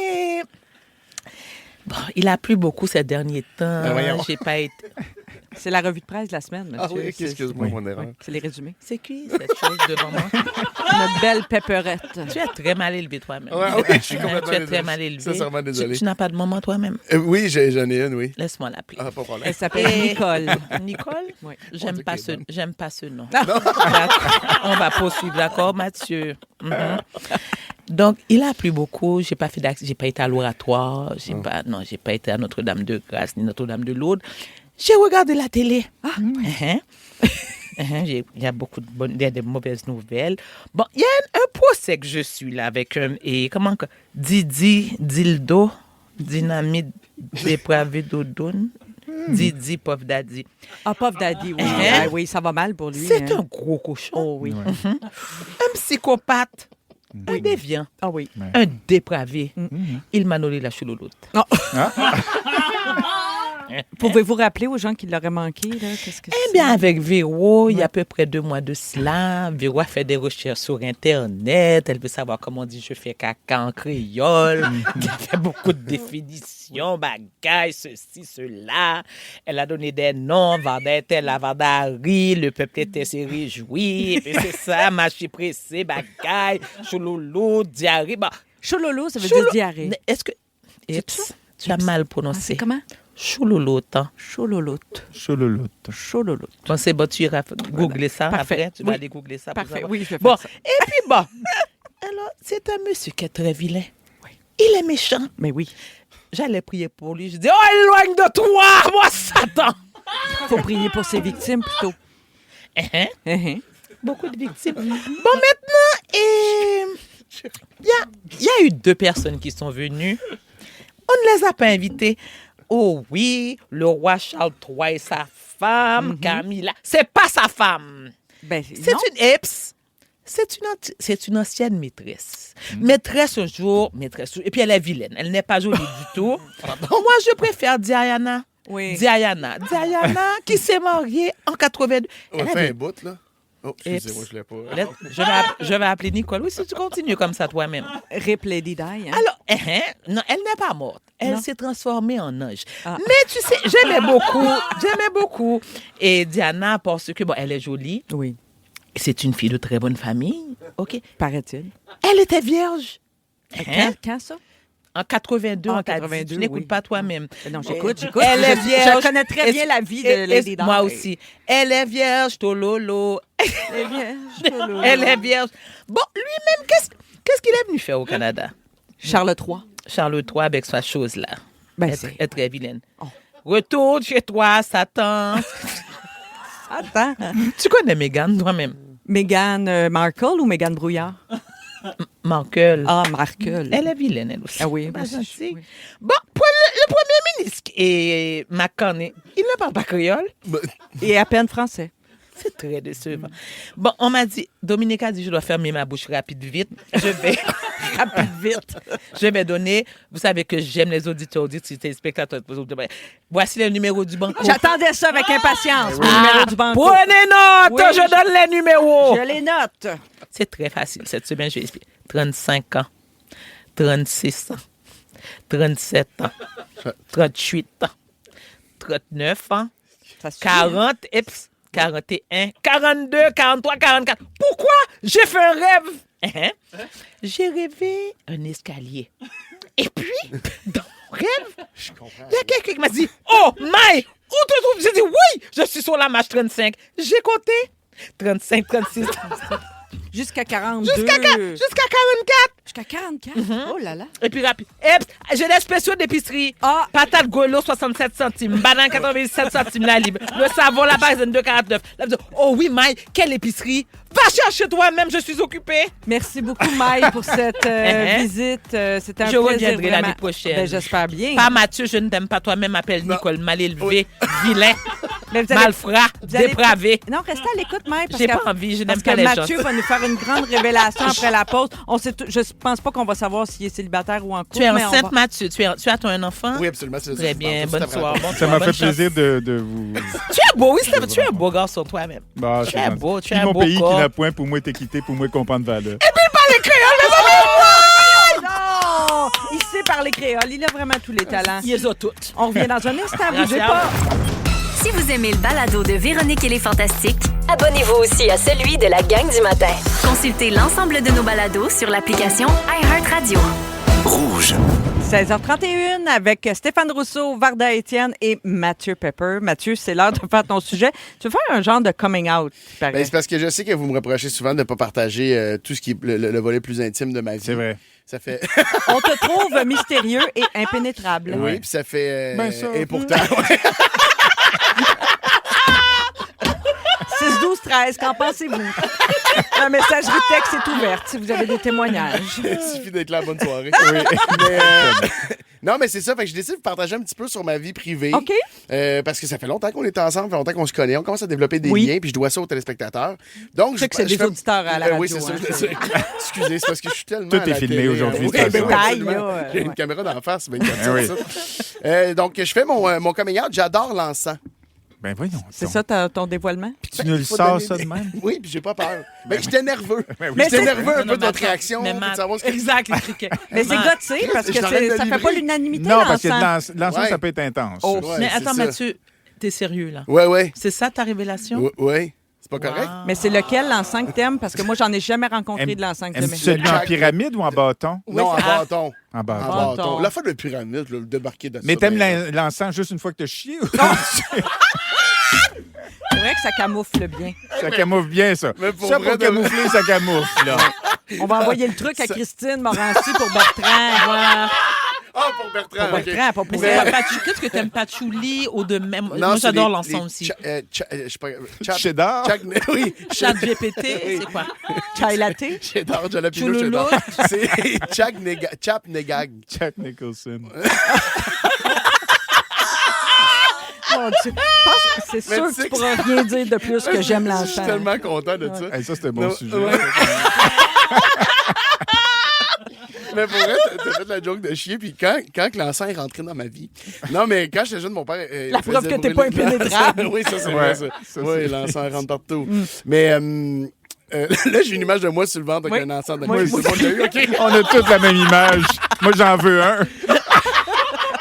Et bon, il a plu beaucoup ces derniers temps. Ben voyons. J'ai pas été. C'est la revue de presse de la semaine, Ah monsieur. oui, excuse-moi, mon erreur. C'est les résumés. C'est qui cette chose devant moi? Notre belle pepperette. Tu es très mal élevé toi-même. Ouais, oui, je suis complètement Tu es désolé. très mal élevé. Sincèrement désolé. Tu n'as pas de maman toi-même. Oui, j'en ai une, oui. Laisse-moi l'appeler. Ah, pas de problème. Elle s'appelle Et- Nicole. Nicole? Oui. J'aime Dieu pas qu'elle est bonne. j'aime pas ce nom. D'accord. On va poursuivre, d'accord, Mathieu? Mhm. Donc, il a plu beaucoup. J'ai pas été à l'oratoire. J'ai pas été à Notre-Dame-de-Grâce ni Notre-Dame de Lourdes. J'ai regardé la télé. Uh-huh. Il y a beaucoup de mauvaises nouvelles. Bon, il y a un procès que je suis là avec Didi Dildo, Dynamite dépravé d'Odone. Didi Puff Daddy. Ah, Puff Daddy, oui. Hein? Ah, oui, ça va mal pour lui. C'est hein. un gros cochon. Oh oui. Un psychopathe. Un déviant. Ah oui. Un dépravé. Il m'a nolé la choulouloute. Pouvez-vous rappeler aux gens qui l'auraient manqué, là, qu'est-ce que Eh c'est? bien, avec Véro, il y a à peu près 2 mois de cela, Véro a fait des recherches sur Internet. Elle veut savoir comment on dit je fais caca en créole. Elle a fait beaucoup de définitions, bagaille, ceci, cela. Elle a donné des noms. Varda était la Varda a ri, le peuple était s'est réjoui. Et puis c'est ça, machi pressé, bagaille, chouloulou, diarrhée. Bon, Chololo, ça veut choulou- dire diarrhée. Est-ce que... C'est Tu as mal Ah, prononcé. c'est comment? Choulouloute. Hein. Chololoute. Chololoute. Chololoute. Bon, c'est bon, tu iras googler ça Parfait. après. Tu vas Oui. aller googler ça. pour Parfait, savoir. oui, je vais Bon, faire ça. et puis bon. Alors, c'est un monsieur qui est très vilain. Il est méchant. Mais oui, J'allais prier pour lui. Je dis, oh, éloigne de toi, moi, Satan. il faut prier pour ses victimes plutôt. Hein? Hein? Beaucoup de victimes. Bon, maintenant, il y a eu 2 personnes qui sont venues. On ne les a pas invitées. Oh oui, le roi Charles III et sa femme, Camilla. C'est pas sa femme. Ben, C'est non. une eps. C'est une ancienne maîtresse. Maîtresse un jour, maîtresse. Et puis elle est vilaine. Elle n'est pas jolie du tout. Moi, je préfère Diana. Oui. Diana qui s'est mariée en 82. On Elle a fait avait- un bout, là. Oh, excusez-moi, je l'ai pas. Je vais appeler Nicole. Oui, si tu continues comme ça toi-même. Rip Lady Di. Hein? Alors, non, elle n'est pas morte. Elle Non. s'est transformée en ange. Ah. Mais tu sais, j'aimais beaucoup. Et Diana, parce que, bon, elle est jolie. Oui, C'est une fille de très bonne famille. OK. paraît-il. Elle était vierge. Quand ça? En 82, Ah, on t'a dit. 82, Tu n'écoutes oui. pas toi-même. Non, j'écoute. Elle est vierge. Je connais très bien la vie de Lady Di. Moi aussi. Elle est vierge, tololo. Elle est vierge. Bon, lui-même, qu'est-ce qu'il est venu faire au Canada? Charles III. Charles III avec sa chose-là. Ben, Elle c'est- est très vilaine. Oh. Retourne chez toi, Satan. Attends. Tu connais Meghan toi-même? Meghan Markle ou Meghan Brouillard? Markle. Ah, Markle. Elle est vilaine, elle aussi. Ah oui, Pas moi aussi, gentille. oui. Bon, pour le premier ministre et McCartney, il ne parle pas créole. Et à peine français. C'est très décevant. Bon, on m'a dit, Dominique a dit, je dois fermer ma bouche rapide, vite. Je vais, rapide, vite. Je vais donner, vous savez que j'aime les auditeurs, auditrices, téléspectateurs. Voici le numéro du banco. J'attendais ça avec impatience. Le numéro du banco. Prenez note, Oui, je donne les numéros. Je les note. C'est très facile. Cette semaine, je vais expliquer. 35 ans, 36 ans, 37 ans, 38 ans, 39 ans, Ça suffit. 40, 41, 42, 43, 44. Pourquoi? J'ai fait un rêve. J'ai rêvé un escalier. Et puis, dans mon rêve, il y a quelqu'un qui m'a dit, « Oh, Mai, où te trouves-tu? » J'ai dit, « Oui, je suis sur la marche 35. » J'ai compté 35, 36, 37. Jusqu'à 42. Jusqu'à 44. Jusqu'à 44. Oh là là. Et puis rapide. J'ai des spéciaux d'épicerie. Ah. Patate Golo, 67 centimes. Banane, 87 centimes la libre. Le savon, la base, 2,49. Là, oh oui, Maï, quelle épicerie? Va chercher toi-même, je suis occupée. Merci beaucoup, Maï, pour cette visite. C'était un Je plaisir. reviendrai l'année vraiment. prochaine. Ben, j'espère bien. Pas Mathieu, je ne t'aime pas toi-même. Appelle Nicole, mal élevé, vilain, Mais vous allez- malfrat, vous allez- dépravé. Non, restez à l'écoute, Maï. parce J'ai que- pas envie, je n'aime Parce pas que les gens. Mathieu va nous faire une grande révélation après la pause. Je pense pas qu'on va savoir s'il est célibataire ou en couple. Tu es mais on enceinte, va- Mathieu. Tu as un enfant? Oui, absolument. c'est Très ça. bien. Tout Bonne à fait. soirée. Ça m'a bonne fait chance. plaisir de vous. Tu es beau, oui, tu es un beau garçon toi-même. Bah, Tu c'est es gentil. beau, tu Puis es un mon beau pays corps. qui n'a point pour moi t'équité, pour moi comprendre valeur. Non! Il sait parler créole. Il a vraiment tous les talents. Ils les ont toutes. On revient dans un instant. Bougez Merci. pas. Si vous aimez le balado de Véronique et les Fantastiques, Abonnez-vous aussi à celui de la gang du matin. consultez l'ensemble de nos balados sur l'application iHeartRadio. 16h31 avec Stéphane Rousseau, Varda Étienne et Mathieu Pepper. Mathieu, c'est l'heure de faire ton sujet. Tu veux faire un genre de coming out, il paraît. Ben, c'est parce que je sais que vous me reprochez souvent de ne pas partager tout ce qui est le volet plus intime de ma vie. C'est vrai. Ça fait. On te trouve mystérieux et impénétrable. Oui, puis ça fait. Ben, ça. Et pourtant, ouais. 6-12-13, qu'en pensez-vous? La messagerie texte est ouverte si vous avez des témoignages. Il suffit d'être là à bonne soirée. Oui. Mais, non, mais c'est ça. Fait que je décide de partager un petit peu sur ma vie privée. OK. Parce que ça fait longtemps qu'on est ensemble, ça fait longtemps qu'on se connaît. On commence à développer des Oui. liens, puis je dois ça aux téléspectateurs. Donc, sais que c'est des auditeurs à la radio, Oui, c'est ça. hein. je le sais. Excusez, c'est parce que je suis tellement. Tout à est la filmé télé, aujourd'hui, hein. de toute ben façon. oui, Taille, absolument. là, J'ai une ouais. caméra d'en face, c'est oui. donc, je fais mon coming out. J'adore l'encens. Ben voyons. C'est donc. ça ton dévoilement? Puis tu nous le Faut sors donner ça des- de même. Oui, puis j'ai pas peur. Ben, j'étais nerveux. Ben oui. Mais J'étais c'est- nerveux un Non, peu de mais votre attends, réaction. mais de Matt- savoir ce que... Exact, les criquets. Mais c'est Matt, gotté parce que Je suis en train de ça fait livrer. pas l'unanimité, Non, parce que l'encens. l'encens, Ouais. ça peut être intense. Oh. Ouais, Mais c'est attends, ça. Mathieu, t'es sérieux, là? Ouais. C'est ça ta révélation? Ouais. C'est pas correct? Wow. Mais c'est lequel l'encens que t'aimes? Parce que moi, j'en ai jamais rencontré de l'encens que Aimes-tu t'aimais. celui en Jack- pyramide ou en bâton? Non, en c'est- bâton. En En bâton. Bâton. bâton. La fois de pyramide, le débarquer de ça. Mais t'aimes ben, l'encens juste une fois que t'as chié ou C'est vrai que ça camoufle bien. ça camoufle bien, ça? Mais pour Ça, vrai, pour camoufler, ça camoufle, là. On va envoyer le truc à Christine Morancy pour Bertrand. Voilà. Ah, pour Bertrand. Pour ok. Bertrand, pas pour Mais- elle. Qu'est-ce que t'aimes, patchouli ou de même? Non, Moi, c'est j'adore les- l'encens les aussi. je sais pas. Chap- Cheddar? oui. Chat GPT, c'est quoi? Chai latte. Cheddar, jalapeno, Chouloulou. cheddar. C'est Chap Negag. Jack Nicholson. Mon Dieu. Je pense que c'est Mais sûr tu que sais tu pourras rien dire de plus que j'aime Je l'encens. suis tellement content de ça. Hey, ça, c'était un bon Non, sujet. ouais. Mais pour vrai, t'as fait la joke de chier. Puis quand l'encens est rentré dans ma vie. Non, mais quand j'étais jeune, mon père. La preuve que t'es pas impénétrable. Oui, ça, c'est Ouais, vrai, ça. ça, Oui, c'est- l'encens rentre partout. Mais là, j'ai une image de moi sur le ventre avec Oui. un encens de Moi, Tout le monde l'a eu, OK? On a toutes la même image. Moi, j'en veux un.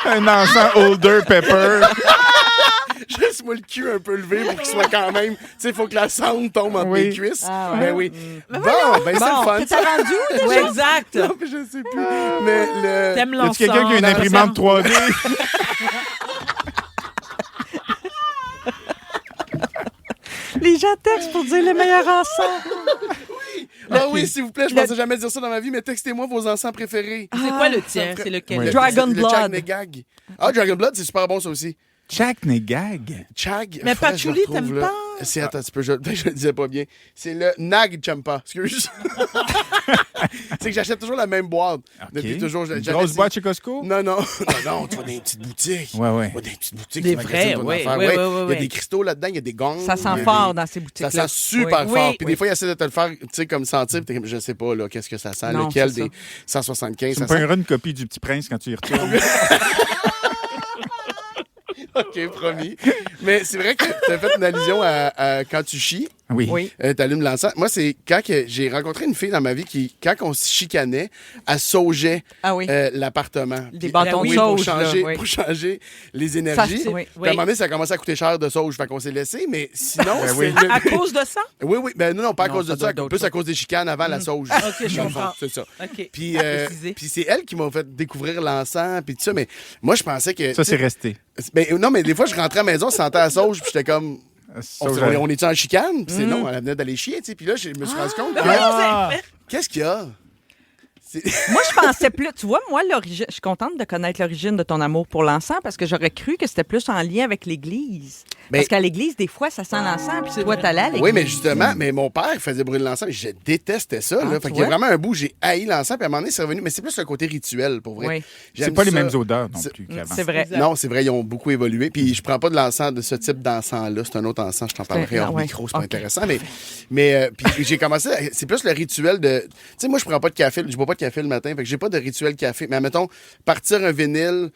Un encens Older Pepper. Juste moi le cul un peu levé pour qu'il soit quand même. Tu sais, il faut que la cendre tombe entre Oui. mes cuisses. Ah ouais. Ben oui. Bon, ben c'est Bon, le fun. t'es ça. rendu où déjà? Oui, exact. Non, mais je sais plus. Mais le. T'aimes Y l'encens. a-tu quelqu'un qui a une l'encens. imprimante 3D? Les gens textent pour dire les meilleurs encens. Ah oui, s'il vous plaît, je pensais jamais dire ça dans ma vie, mais textez-moi vos encens préférés. C'est quoi le tien? C'est lequel? Ouais. Dragon Le Chag Blood. Negag. Ah, Dragon Blood, c'est super bon, ça aussi. Jack Negag. Chag. Mais faudrait que je le patchouli, retrouve, t'aimes là. pas? C'est, attends, je le disais pas bien. C'est le Nag Champa. Excuse. C'est que j'achète toujours la même boîte. OK. Depuis toujours. Une grosse boîte chez Costco? Non, tu vas dans les petites boutiques. Ouais. Ouais, dans les petites boutiques. Des tu magasines vrais, ton ouais, affaire. ouais, Ouais. ouais, Il y a ouais. des cristaux là-dedans, il y a des gongs. Ça sent il y a fort des- dans ces boutiques-là. Ça sent super Oui. fort. Oui, Puis oui. des fois, il essaie de te le faire, tu sais, comme sentir. Puis t'es comme, je sais pas, là, qu'est-ce que ça sent. Non, Lequel c'est des 175, Tu ça me sent. pogneras une copie du Petit Prince quand tu y retournes. OK, promis. Mais c'est vrai que tu as fait une allusion à quand tu chies. Oui. Oui. T'allumes l'encens. Moi, c'est quand que j'ai rencontré une fille dans ma vie qui, quand on se chicanait, elle saugeait Ah oui. l'appartement. Des Puis- bâtons de oui, sauge, pour changer, là, oui. pour changer les énergies. Ça, oui. Puis à un moment donné, ça a commencé à coûter cher de sauge, fait qu'on s'est laissé. Mais sinon, Ben c'est oui. le- À cause de ça? Oui, ben non, pas à Non, cause ça de doit ça, être d'autres plus à choses. cause des chicanes avant la sauge. OK, je Dans le fond, comprends. C'est ça. OK. Puis, Précisé. puis c'est elle qui m'a fait découvrir l'encens, puis tout ça. Mais moi, je pensais que. Ça, tu sais, c'est resté. ben, non, mais des fois, je rentrais à la maison, je sentais la sauge, puis j'étais comme. On est-tu en chicane? Puis c'est non, elle venait d'aller chier, tu sais. Puis là, je me suis rendu compte que. Ah! Qu'est-ce qu'il y a? Moi, je pensais plus. Tu vois, moi, l'origine. Je suis contente de connaître l'origine de ton amour pour l'encens parce que j'aurais cru que c'était plus en lien avec l'Église. Ben- Parce qu'à l'Église, des fois, ça sent l'encens, puis toi, t'allais à l'Église. Oui, mais justement, mais mon père faisait brûler l'encens, et je détestais ça. Ah, Là. tu Fait qu'il y a vois? vraiment un bout, j'ai haï l'encens, puis à un moment donné, c'est revenu. Mais c'est plus le côté rituel, pour vrai. Oui. C'est J'aime pas les ça. mêmes odeurs non C'est- plus qu'avant. C'est vrai. Non, c'est vrai, ils ont beaucoup évolué. Puis je prends pas de l'encens, de ce type d'encens-là. C'est un autre encens, je t'en parlerai hors ouais. micro, c'est pas OK. intéressant. Mais puis j'ai commencé, c'est plus le rituel de. Tu sais, moi, je prends pas de café, je bois pas de café le matin, fait que j'ai pas de rituel café. Mais admettons, partir un vinyle,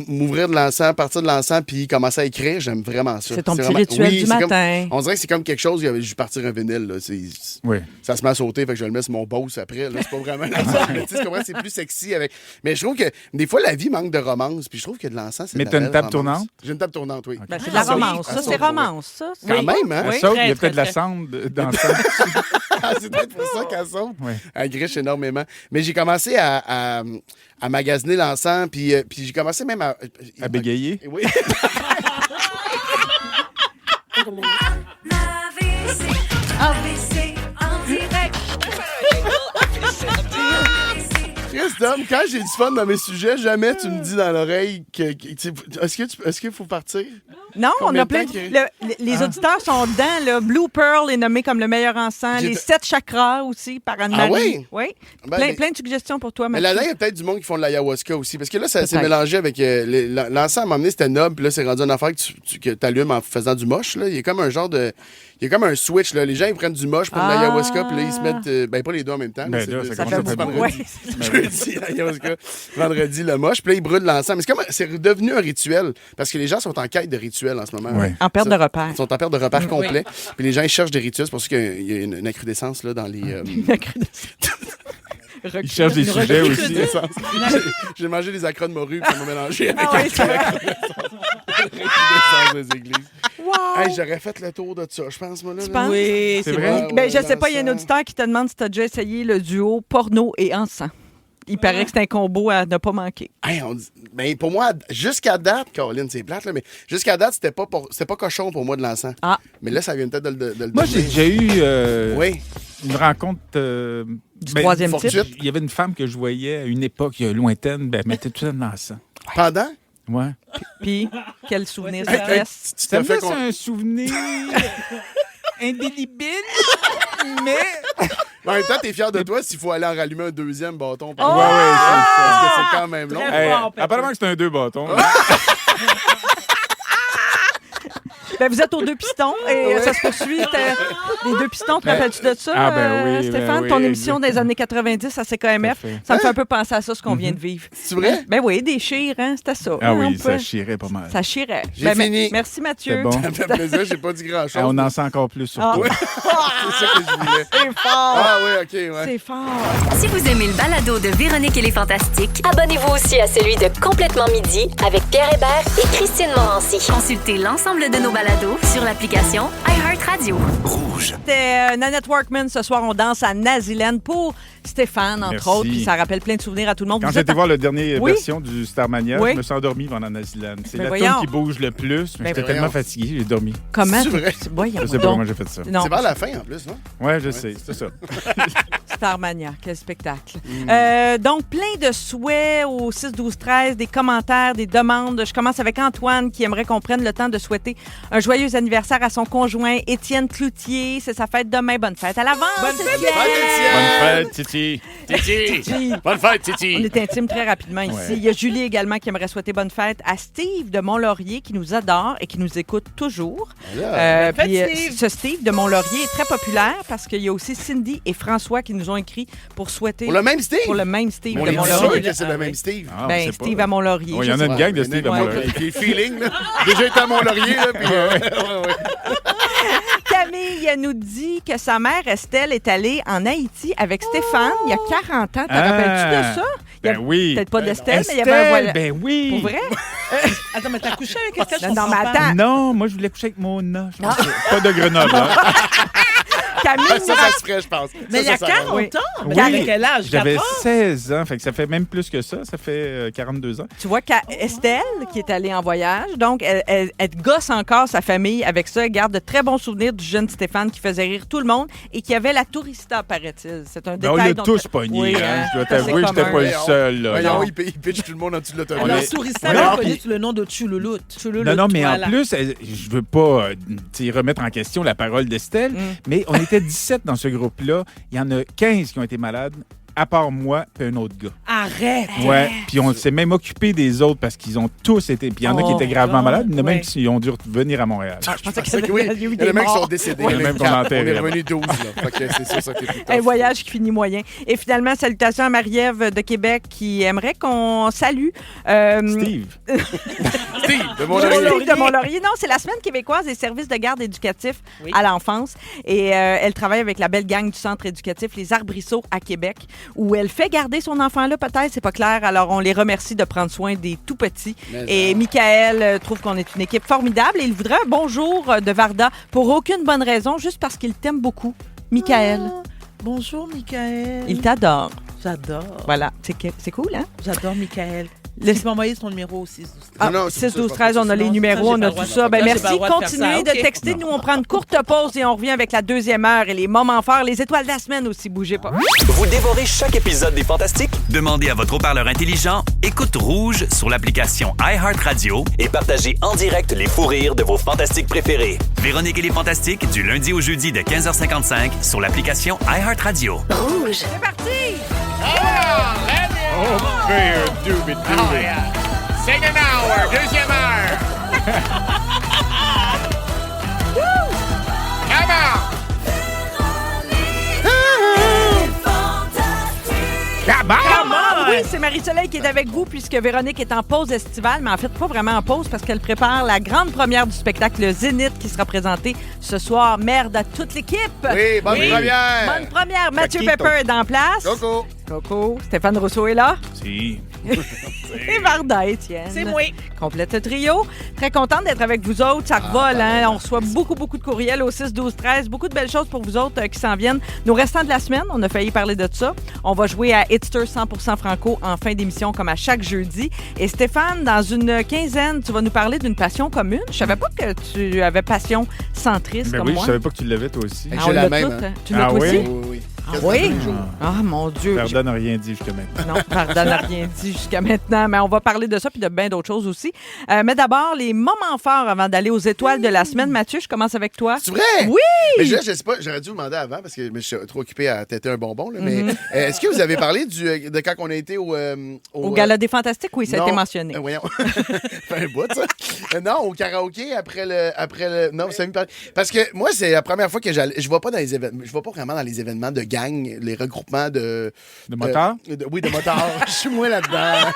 m'ouvrir de l'encens, partir de l'encens, puis commencer à écrire, j'aime vraiment ça. C'est ton petit vraiment- rituel oui, du c'est comme- matin. on dirait que c'est comme quelque chose, je vais partir un vinyle, là. Oui. Ça se met à sauter, fait que je le mets sur mon boss après. Là, c'est pas vraiment l'encens. Mais tu sais, tu comprends, c'est plus sexy avec. Mais je trouve que des fois, la vie manque de romance. Puis je trouve que de l'encens, c'est Mais de la t'as une belle table romance. tournante? J'ai une table tournante, oui. Ben, c'est de la Ah, romance. oui. Ça, c'est romance, ça. Quand même, hein? Elle saute, il y a très, peut-être de la très. cendre dans le sang. Ah, c'est peut-être pour ça qu'elle saute. Oui. Elle griche énormément. Mais j'ai commencé à magasiner l'encens, puis j'ai commencé même à. À bégayer? Oui. AVC en direct. Christophe, quand j'ai du fun dans mes sujets, jamais tu me dis dans l'oreille que. Est-ce qu'il faut partir? Non, on Combien a de plein temps de... que- Les auditeurs sont dedans. Là. Blue Pearl est nommé comme le meilleur encens. J'ai- Les 7 chakras aussi, par Anne-Marie. Ah oui? Oui. Ben, plein, mais- plein de suggestions pour toi, Mais Mathieu. là-dedans, il y a peut-être du monde qui font de l'ayahuasca aussi. Parce que là, ça s'est Peut-être. mélangé avec. L'encens, à un moment donné, c'était noble. Puis là, c'est rendu une affaire que tu allumes en faisant du moche. Là. Il y a comme un genre de. Il y a comme un switch. Là. Les gens, ils prennent du moche, prennent de Ah. l'ayahuasca. Puis là, ils se mettent. Ben, pas les deux en même temps. Ben c'est- là, ça ça commence fait à faire vendredi. beaucoup. Jeudi, l'ayahuasca. Vendredi, le moche. Puis là, ils brûlent l'encens. Mais c'est redevenu un rituel. Parce que les gens sont en quête de rituels en ce moment. Ouais. En perte de repère. Ils sont en perte de repères complet. Puis les gens, ils cherchent des rituels. C'est pour ça qu'il y a une accrudescence là, dans les. Il cherche des sujets aussi. Recrudescence. J'ai mangé des accras de morue, puis ça m'a mélangé avec Ah oui, c'est vrai. recrudescence des églises. Wow. Hey, j'aurais fait le tour de ça, je pense, moi. Là, Tu là. penses? Oui, C'est c'est vrai? bon. Ben, je Ouais, sais pas, il y a un l'encens. auditeur qui te demande si tu as déjà essayé le duo porno et encens. Il paraît que c'est un combo à ne pas manquer. Hey, ben, pour moi, jusqu'à date, Caroline, c'est plate, là, mais jusqu'à date, c'était pas cochon pour moi de l'encens. Ah. Mais là, ça vient peut-être de le Moi, j'ai devenir. déjà eu Oui. une rencontre. Du troisième type. fortuite. Il y avait une femme que je voyais à une époque lointaine, ben, elle mettait tout ça dans le sang. Pendant? Ouais. Puis, quel souvenir Ouais, ça c'est te laisse? Tu Ça t'as me fait laisse un souvenir indélébile, mais. En même temps, t'es fier de toi s'il faut aller en rallumer un deuxième bâton. Oh! Ouais, ouais, Parce que c'est quand même long. Très Hey, fort, Patrick. apparemment que c'est un 2 bâtons. Ben, vous êtes aux deux pistons et ça se poursuit. Les deux pistons, te Ben, rappelles-tu de ça, ah, ben oui, Stéphane? ben Ton oui, émission des années 90 à CKMF. Tout à fait. Ça me fait un peu penser à ça, ce qu'on vient de vivre. C'est vrai? Ben oui, des chires, hein? C'était ça. Ah hein, oui, on ça peut- chirait pas mal. Ça chirait. J'ai fini. Merci, Mathieu. C'est bon. Ça me fait plaisir, j'ai pas dit grand-chose. Ah, on en sait encore plus sur Ah. toi. C'est ça que je voulais. C'est fort. Ah oui, OK, ouais. C'est fort. Si vous aimez le balado de Véronique et les Fantastiques, Abonnez-vous aussi à celui de Complètement Midi avec Pierre Hébert et Christine Morancy. consultez l'ensemble de nos balados sur l'application iHeartRadio. C'était Nanette Workman. Ce soir, on danse à Naziland pour Stéphane, entre Merci. autres. Puis ça rappelle plein de souvenirs à tout le monde. Quand Vous j'ai êtes été en- voir la dernière Oui. version du Starmania, Oui. je me suis endormi pendant Naziland. C'est Ben la voyons. tune qui bouge le plus, mais Ben j'étais voyons. tellement fatigué, j'ai dormi. Comment? C'est vrai? Voyons Je sais pas donc. comment j'ai fait ça. Non. C'est vers la fin, en plus, non? Ouais, je sais, c'est ça. Starmania, quel spectacle. Donc, plein de souhaits au 6-12-13, des commentaires, des demandes. Je commence avec Antoine qui aimerait qu'on prenne le temps de souhaiter un joyeux anniversaire à son conjoint Étienne Cloutier. C'est sa fête demain. Bonne fête à l'avance. Bonne fête, Étienne! Bonne fête, Titi. Bonne fête, Titi. On est intime très rapidement ici. Ouais. Il y a Julie également qui aimerait souhaiter bonne fête à Steve de Mont-Laurier qui nous adore et qui nous écoute toujours. Bonne fête, Steve. Ce Steve de Mont-Laurier est très populaire parce qu'il y a aussi Cindy et François qui nous ont écrit pour souhaiter... Pour le même Steve? Pour le même Steve On de est sûr Mont-Laurier. que c'est le même Steve. Ah, on Ben, sait Steve pas. à Mont-Laurier. Il y en a une gang de Steve à Mont-Laurier. Des feelings, là. Déjà été à Mont-Laurier, là, puis... ouais. Camille nous dit que sa mère Estelle est allée en Haïti avec Stéphane il y a 40 ans. Te rappelles-tu de ça? Il y a Ben oui. Peut-être pas d'Estelle, mais il y avait un voyage. Ben oui. Pour vrai? Attends, mais t'as couché avec quelqu'un? Non, mais attends. Non, moi, je voulais coucher avec Mona. Je pense que- Pas de Grenoble. Hein. Camille Ça nous se ferait, je pense. Mais il y a Ça, 40 Oui. ans? Oui. Mais avec quel âge? J'avais 4 ans? 16 ans, fait que ça fait même plus que ça. Ça fait 42 ans. Tu vois qu'Estelle, qui est allée en voyage, donc, elle gosse encore sa famille avec ça. Elle garde de très bons souvenirs du jeune Stéphane qui faisait rire tout le monde et qui avait la tourista, paraît-il. C'est un Ben, on détail. l'a dont- tous pogné. Oui, hein. Je dois ça, c'est t'avouer que j'étais commun. pas le seul. Là. Voyons, Non. il pitch tout le monde en dessous de l'autobus. Alors, Mais- Tourista, Ouais, là, non, on connaît puis- sous le nom de Choulouloute. Non, non, mais Voilà. en plus, je veux pas remettre en question la parole d'Estelle, mais on était 17 dans ce groupe-là. Il y en a 15 qui ont été malades, à part moi et un autre gars. Arrête! Ouais, puis on s'est même occupé des autres parce qu'ils ont tous été. Puis il y en a qui Oh, étaient gravement God. malades, il y en a même Ouais. qui ont dû venir à Montréal. Je pensais C'est qu'il que oui, y a eu il y a des des mecs qui sont morts. décédés. Ouais, Il y en a même qu'on quatre. enterrait, On est là. revenu 12, là. Fait que c'est sûr, ça qui est plus Un tough. voyage qui finit moyen. Et finalement, salutations à Marie-Ève de Québec qui aimerait qu'on salue. Steve. Steve, de mon Steve de Mont-Laurier. Non, c'est la semaine québécoise des services de garde éducatifs Oui. à l'enfance. Et elle travaille avec la belle gang du centre éducatif Les Arbrisseaux à Québec, où elle fait garder son enfant-là, peut-être, c'est pas clair. Alors, on les remercie de prendre soin des tout-petits. Et Michael trouve qu'on est une équipe formidable et il voudrait un bonjour de Varda pour aucune bonne raison, juste parce qu'il t'aime beaucoup. Michael, Bonjour, Michael. il t'adore. J'adore. Voilà, c'est cool, hein? J'adore Michael. Le- Tu peux m'envoyer son numéro aussi. Ah, Non, non, c'est 6, 12, ça, 13, on a les sinon, numéros, ça, on j'ai a pas tout le ça. droit Ben, de faire ça. merci. J'ai pas le droit de faire Continuez ça. de OK. texter. Nous, on prend une courte pause et on revient avec la deuxième heure et les moments forts, les étoiles de la semaine aussi. Bougez pas. Vous dévorez chaque épisode des Fantastiques? Demandez à votre haut-parleur intelligent Écoute Rouge sur l'application iHeartRadio et partagez en direct les fous rires de vos Fantastiques préférés. Véronique et les Fantastiques, du lundi au jeudi de 15h55 sur l'application iHeartRadio. Rouge. C'est parti! Oh, fair doobie Oh, yeah. Second hour, deuxième heure. Come on. Ah, oui, c'est Marie-Soleil qui est avec vous puisque Véronique est en pause estivale, mais en fait, pas vraiment en pause parce qu'elle prépare la grande première du spectacle le Zénith qui sera présenté ce soir. Merde à toute l'équipe! Oui, bonne première. Bonne première. Mathieu Coquito. Pepper est en place. Coco. Coco. Stéphane Rousseau est là. Si. Et Varda, Étienne. C'est moi. Complète le trio. Très contente d'être avec vous autres. Ça revole, hein? On reçoit beaucoup de courriels au 6, 12, 13. Beaucoup de belles choses pour vous autres qui s'en viennent. Nos restants de la semaine, on a failli parler de ça. On va jouer à Hitster 100% Franco en fin d'émission, comme à chaque jeudi. Et Stéphane, dans une quinzaine, tu vas nous parler d'une passion commune. Je savais pas que tu avais passion centriste Ben comme oui, moi. je savais pas que tu l'avais toi aussi. J'ai on la l'a même, toutes, hein. Tu l'as Ah toi oui? aussi? Oui, oui. Ah oui? Ah, mon Dieu. Verda n'a rien dit jusqu'à maintenant. Non, Varda n'a rien dit jusqu'à maintenant, mais on va parler de ça puis de bien d'autres choses aussi. Mais d'abord, les moments forts avant d'aller aux étoiles de la semaine. Mathieu, je commence avec toi. C'est vrai? Oui! Mais je sais pas, j'aurais dû vous demander avant parce que je suis trop occupé à têter un bonbon. Là, mais est-ce que vous avez parlé de quand on a été Au Gala des Fantastiques, oui, ça a non, été mentionné. Voyons. Fait un bout, ça. Non, au karaoké après le. Non, vous savez me parler. Parce que moi, c'est la première fois que j'allais. Je vais pas dans les événements. Je vais pas vraiment dans les événements de gang, les regroupements de. De motards? Oui, de motards. Je suis moins là-dedans.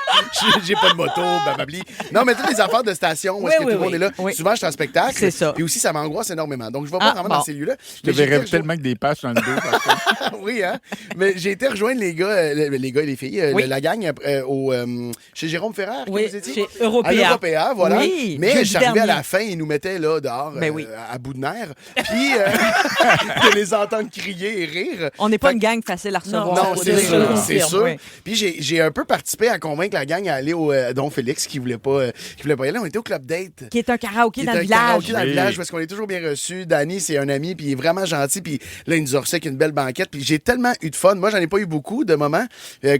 J'ai pas de moto, bababli. Non, mais toutes les affaires de station où Oui, est-ce que oui, tout le monde oui. est là. Oui. Souvent, je suis en spectacle. C'est ça. Et aussi, ça m'angoisse énormément. Donc, je vais pas Ah, vraiment bon. dans ces lieux-là. Je te verrais tellement que des pages dans le dos. par contre. Oui, hein? Mais j'ai été rejoindre les gars, les gars et les filles, Oui. la gang chez Jérôme Ferrer, que Oui, vous étiez? chez À Européa. l'Européa, voilà. Oui, Mais jeudi je suis arrivé à dernier. la fin, ils nous mettaient là dehors Ben oui. à bout de nerfs. Puis de les entendre crier et rire. On On n'est pas une gang facile à recevoir. Non, je c'est le sûr, confirme, c'est sûr. oui. Puis j'ai un peu participé à convaincre la gang à aller au Don Félix qui voulait pas y aller. On était au Club Date. Qui est un karaoké Qui dans est le un village. karaoké dans le Oui. village parce qu'on est toujours bien reçus. Danny, c'est un ami, puis il est vraiment gentil. Puis là, il nous a reçu avec une belle banquette. Puis j'ai tellement eu de fun. Moi, j'en ai pas eu beaucoup de moments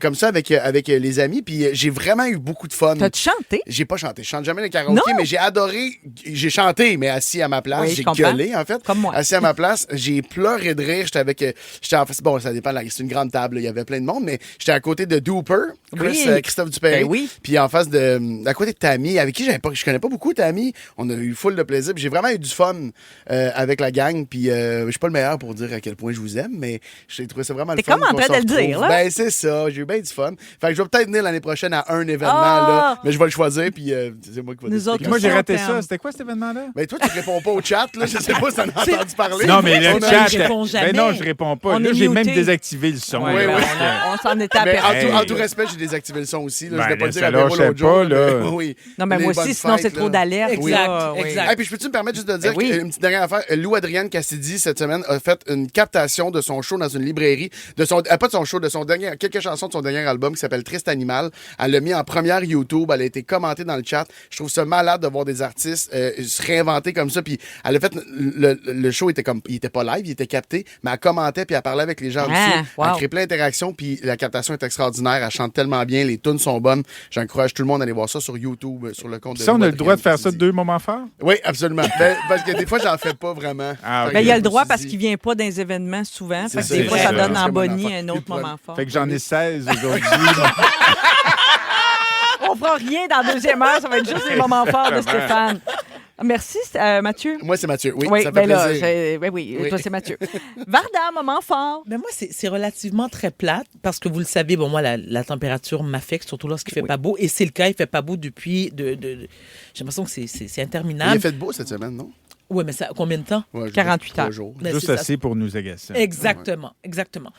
comme ça avec les amis. Puis j'ai vraiment eu beaucoup de fun. T'as-tu chanté? J'ai pas chanté. Je chante jamais le karaoké, Non? mais j'ai adoré. J'ai chanté, mais assis à ma place. Oui, je j'ai comprends. gueulé, en fait. Comme moi. Assis à ma place. J'ai pleuré de rire. J'étais en face. Bon, ça dépend. C'est une grande table. là. Il y avait plein de monde, mais j'étais à côté de Dooper, Oui. Christophe Dupéry. Ben oui. Puis en face à côté de Tammy, avec qui je connais pas beaucoup Tammy. On a eu full de plaisir. Puis j'ai vraiment eu du fun avec la gang. Puis je suis pas le meilleur pour dire à quel point je vous aime, mais j'ai trouvé ça vraiment le T'es fun. comme en qu'on train se de le dire, retrouve. là. Ben c'est ça. J'ai eu bien du fun. Fait que je vais peut-être venir l'année prochaine à un événement Ah! là, mais je vais le choisir. Puis c'est moi qui vais Nous décider. autres, Moi, j'ai raté Terme. ça. C'était quoi cet événement-là? Mais toi, tu réponds pas au chat, là. Je sais pas si t'en as entendu parler. Non, mais vrai, le tu chat. réponds jamais. Ben non, je réponds pas. On Là, est j'ai même muté. désactivé le son. Ouais, là, ben, parce que- on s'en était Mais aperçu. en tout respect, j'ai désactivé le son aussi. Là. Ben, je voulais pas là, le dire ça à Véro lâchait l'autre jour. pas, là. mais oui. Non, mais Les moi aussi, bonnes sinon, c'est fêtes, trop là. d'alerte. Exact, là, oui. exact. Hey, puis je peux-tu me permettre juste de dire Ben oui. une petite dernière affaire? Lou Adrienne Cassidy, cette semaine, a fait une captation de son show dans une librairie. Pas de son show, de son dernier, quelques chansons de son dernier album qui s'appelle Triste Animal. Elle l'a mis en première YouTube. Elle a été commentée dans le chat. Je trouve ça malade de voir des artistes se réinventer comme ça. Puis elle a fait le show il était pas live, il était capté, mais elle commentait puis elle parlait avec les gens en Ah, dessous. wow. Elle crée plein d'interactions puis la captation est extraordinaire. Elle chante tellement bien, les tunes sont bonnes. J'encourage tout le monde à aller voir ça sur YouTube, sur le compte de Ça, on Lou a le droit de faire Adrienne ça Cassidy. 2 moments forts? Oui, absolument. Ben, parce que des fois, j'en fais pas vraiment. Ah, Fait ok. Ben, il y a le droit je me parce suis qu'il dit- vient pas dans les événements souvent. Fait que C'est des ça, fois, c'est ça ça. donne C'est en comme un bonnie enfant. un autre moment fort. Fait que j'en ai 16 aujourd'hui. On fera rien dans la deuxième heure. Ça va être juste les moments forts de Stéphane. Merci, Mathieu. Moi, c'est Mathieu. Oui, Oui, ça fait ben là, plaisir. oui, Oui. toi, c'est Mathieu. Varda, moment fort. Ben moi, c'est relativement très plate parce que vous le savez, bon, moi, la température m'affecte, surtout lorsqu'il fait pas beau. Et c'est le cas, il fait pas beau depuis... J'ai l'impression que c'est Il interminable. a fait beau cette semaine, non? Oui, mais ça, combien de temps? Ouais, je 48 dirais 3 heures. jours. Ben, Juste c'est ça. assez pour nous agacer. Exactement, exactement.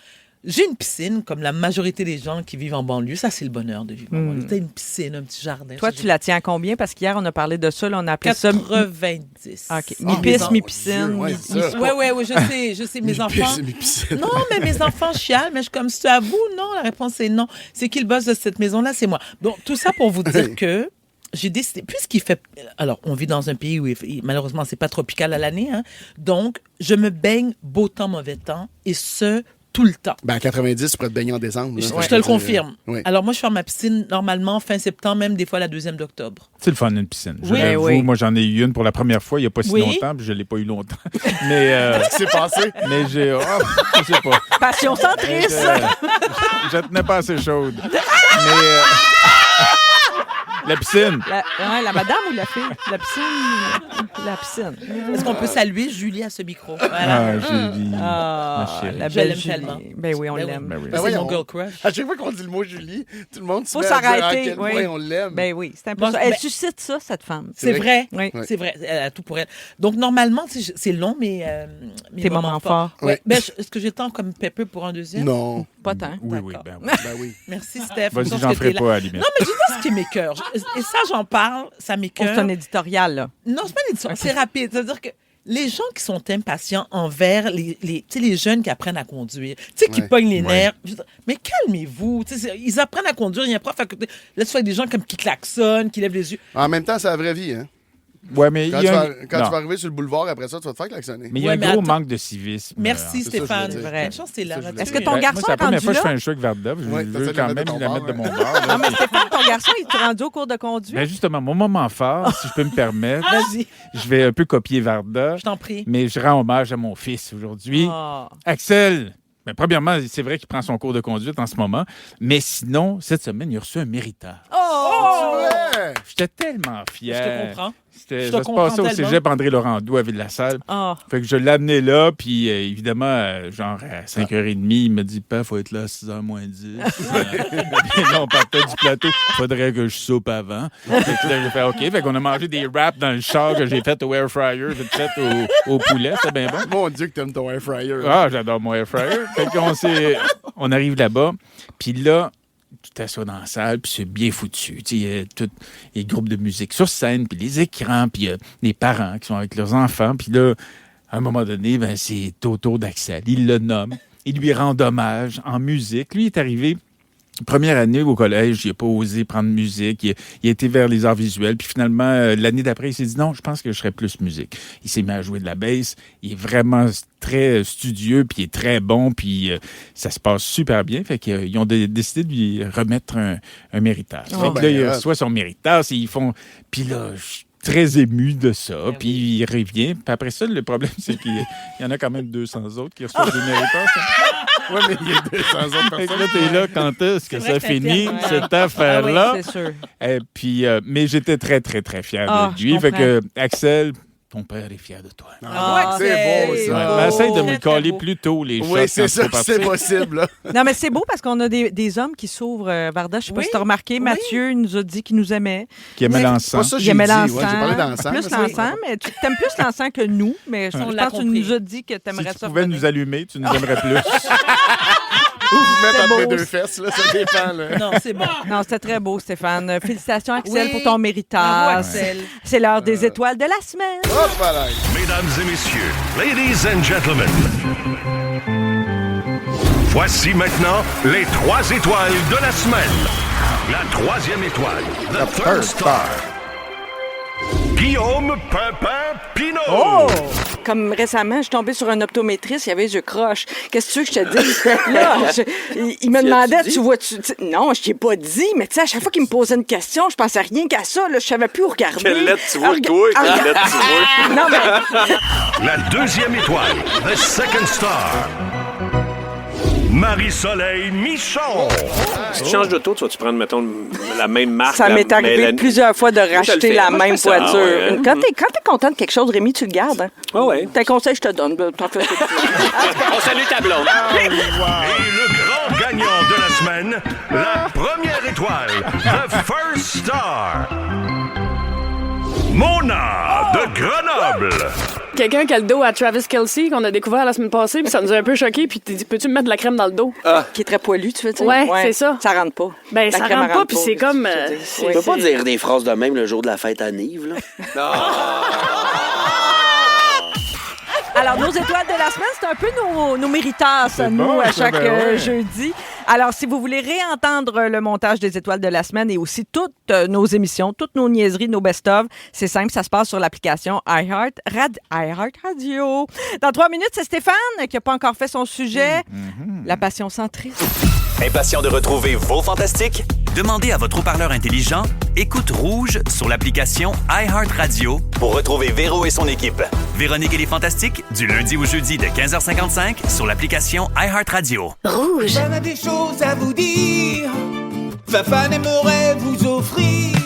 J'ai une piscine, comme la majorité des gens qui vivent en banlieue. Ça, c'est le bonheur de vivre en banlieue. T'as une piscine, un petit jardin. Toi, Ça, tu la tiens à combien? Parce qu'hier, on a parlé de ça. Là, on a appelé ça... 90. OK. Ah, Mi-piste, mon mi-piscine. Dieu, ouais, c'est ça. Oui, je sais, mes enfants... Mes piscines. Non, mais mes enfants chialent, mais je suis comme, c'est à vous? Non, la réponse est non. C'est qui le boss de cette maison-là? C'est moi. Donc, tout ça pour vous dire que j'ai décidé, puisqu'il fait... Alors, on vit dans un pays où, malheureusement, c'est pas tropical à l'année, hein, donc, je me baigne beau temps, mauvais temps, et ce, tout le temps. Ben, à 90, tu pourrais te baigner en décembre. là. Je te le confirme. Oui. Alors, moi, je ferme ma piscine normalement fin septembre, même des fois la 2e d'octobre. C'est le fun d'une piscine. Je Oui. l'avoue, Oui. moi, j'en ai eu une pour la première fois il n'y a pas si Oui. longtemps, puis je ne l'ai pas eu longtemps. Mais, Qu'est-ce qui s'est passé? mais j'ai... je sais pas. Passion centriste. Je tenais pas assez chaude. Mais... la piscine. La madame ou la fille? La piscine. La piscine. Est-ce qu'on peut saluer Julie à ce micro? Voilà. Ah, Julie. Ah, ma chérie. la Je belle l'aime Julie. tellement. Ben oui, on Ben oui. l'aime. Ben oui. Ben C'est voyons. mon girl crush. À chaque fois qu'on dit le mot Julie, tout le monde se Faut met à dire à s'arrêter, quel oui. point on l'aime. Ben oui, c'est un peu Bon, ça. Elle ben- suscite ça, cette femme. C'est vrai. Oui. C'est vrai. Elle a tout pour elle. Donc, normalement, c'est long, mais mes Tes moments forts. Ouais. Oui. Ben, est-ce que j'ai temps comme Pepper pour un deuxième? Non. Pas tant. Oui, oui, D'accord. ben oui. Ben oui. Merci, Steph. Vas-y, Je pense j'en que ferai t'es là. pas à la limite. Non, mais je dis ce qui m'écoeure. Et ça, j'en parle, ça Oh, m'écoeure. c'est un éditorial, là. Non, c'est pas une édition, c'est rapide. C'est-à-dire que les gens qui sont impatients envers tu sais, les jeunes qui apprennent à conduire, tu sais, qui Ouais. pognent les nerfs, je veux dire, mais calmez-vous. Tu sais, ils apprennent à conduire, il y a un prof à côté. Là, tu vois des gens comme qui klaxonnent, qui lèvent les yeux. En même temps, c'est la vraie vie. Hein? Ouais, mais Quand, il y a tu, vas, quand non. tu vas arriver sur le boulevard, après ça, tu vas te faire klaxonner. Mais il y a Ouais, un mais gros attends. manque de civisme. Merci, c'est ça, Stéphane. je veux dire. Bonne chance, t'es là. Ça, je veux là-dessus. Est-ce que ton Moi, garçon c'est la est première rendu fois que je là? fais un show avec Varda. Je Ouais, veux t'essaies de quand le même mettre de la ton mettre de bord, mon bord. là. Ah, mais Stéphane, ton garçon, il est rendu au cours de conduite? Ben justement, mon moment fort, si je peux me permettre, Vas-y, je vais un peu copier Varda, je t'en prie. mais je rends hommage à mon fils aujourd'hui. Ah. Axel, ben, premièrement, c'est vrai qu'il prend son cours de conduite en ce moment, mais sinon, cette semaine, il a reçu un méritage. Oh! Ouais! J'étais tellement fier. Je te comprends. C'était- Je te ça se comprends passait au tellement. cégep André Laurando à Ville-la-Salle. Ah. Fait que je l'ai amené là, puis évidemment, genre à 5h30, il me dit « Père, faut être là à 6h moins 10. » Puis là, on partait du plateau. Faudrait que je soupe avant. Fait que là, j'ai fait « OK. » Fait qu'on a mangé des wraps dans le char que j'ai fait au air fryer, vite fait au poulet. C'était bien bon. Mon Dieu, que t'aimes ton air fryer. Ah, j'adore mon air fryer. Fait qu'on on arrive là-bas, puis là, tu t'assois dans la salle, puis c'est bien foutu. Tu sais, il y a tous les groupes de musique sur scène, puis les écrans, puis les parents qui sont avec leurs enfants. Puis là, à un moment donné, ben, c'est autour d'Axel. Il le nomme. ils lui rendent hommage en musique. Lui est arrivé... Première année au collège, il n'a pas osé prendre musique. Il a été vers les arts visuels. Puis finalement, l'année d'après, il s'est dit non, je pense que je serais plus musique. Il s'est mis à jouer de la bass. Il est vraiment très studieux, puis il est très bon, puis ça se passe super bien. Fait qu'ils ont décidé de lui remettre un méritage. Fait que là, il reçoit son méritage et ils font... Puis là, je suis très ému de ça. Puis il revient. Puis après ça, le problème, c'est qu'il y en a quand même 200 autres qui reçoivent des méritages. Oui, mais il y a 200 autres Fait que personnes. là, t'es là, quand est-ce que ça finit, fier, cette affaire-là? Ah oui, c'est sûr. Et puis, mais j'étais très, très, très fier de lui. je Fait comprends. que, Axel, ton père est fier de toi. Ah, c'est beau, ça. Ouais, mais essaye de me Très, le très coller beau. plus tôt, les choses. Oui, c'est ça, c'est possible. Là. Non, mais c'est beau parce qu'on a des hommes qui s'ouvrent, Varda. Je sais pas si tu as remarqué. Mathieu, il nous a dit qu'il nous aimait. Qui aimait Pas l'encens. ça, Il j'ai aimait dit. l'encens. Ouais, j'ai parlé d'encens. Plus l'encens, mais tu aimes plus l'encens que nous. Mais je On pense l'a que tu compris. nous as dit que tu Si aimerais tu ça. pouvais revenir. nous allumer, tu nous aimerais plus. Ou vous mettre entre beau. les deux fesses, là, ça dépend. Là. Non, c'est bon. Non, c'était très beau, Stéphane. Félicitations, Axel, Oui. pour ton méritage. Bravo, Axel. C'est l'heure des étoiles de la semaine. Hop, voilà. Mesdames et messieurs, ladies and gentlemen, voici maintenant les 3 étoiles de la semaine. La 3e étoile, the third star. Guillaume Pimpin Pinot. Oh! Comme récemment, je suis tombée sur un optométriste, il y avait les yeux croches. Qu'est-ce que tu veux que je te dise? Là, il me demandait, tu vois-tu... Non, je t'ai pas dit, mais tu sais, à chaque fois qu'il me posait une question, je pensais rien qu'à ça. Là, je savais plus où regarder. Quelle lettre tu vois, toi? Quelle lettre tu vois? Non, mais... La 2e étoile, the second star. Marie-Soleil Michon. Si tu changes d'auto, tu vas-tu prendre, mettons, la même marque? Ça m'est arrivé la- plusieurs fois de je le racheter fais. la Moi, je même fais ça. voiture. Ah ouais, hein? Quand t'es content de quelque chose, Rémi, tu le gardes. Hein? Ah ouais. T'as un conseil, je te donne. T'en fais ce que tu veux. On salue ta blonde. Et le grand gagnant de la semaine, la première étoile, the first star. Mona de Grenoble. Quelqu'un qui a le dos à Travis Kelce qu'on a découvert la semaine passée, puis ça nous a un peu choqué, puis t'es dit, peux-tu me mettre de la crème dans le dos? Qui est très poilu, tu veux dire? Ouais, c'est ça. Ça rentre pas. Ben, La ça crème, rentre elle pas, puis c'est comme... c'est- Tu peux pas dire des phrases de même le jour de la fête à Nive, là. Alors, nos étoiles de la semaine, c'est un peu nos méritas, C'est nous, bon, à ça, chaque ben ouais. jeudi. Alors, si vous voulez réentendre le montage des étoiles de la semaine et aussi toutes nos émissions, toutes nos niaiseries, nos best-of, c'est simple, ça se passe sur l'application iHeart Radio. Dans 3 minutes, c'est Stéphane qui n'a pas encore fait son sujet, la passion centriste. Impatient de retrouver vos fantastiques? Demandez à votre haut-parleur intelligent Écoute Rouge sur l'application iHeartRadio pour retrouver Véro et son équipe. Véronique et les Fantastiques, du lundi au jeudi de 15h55 sur l'application iHeartRadio. Rouge. J'avais des choses à vous dire. Fafane aimerait vous offrir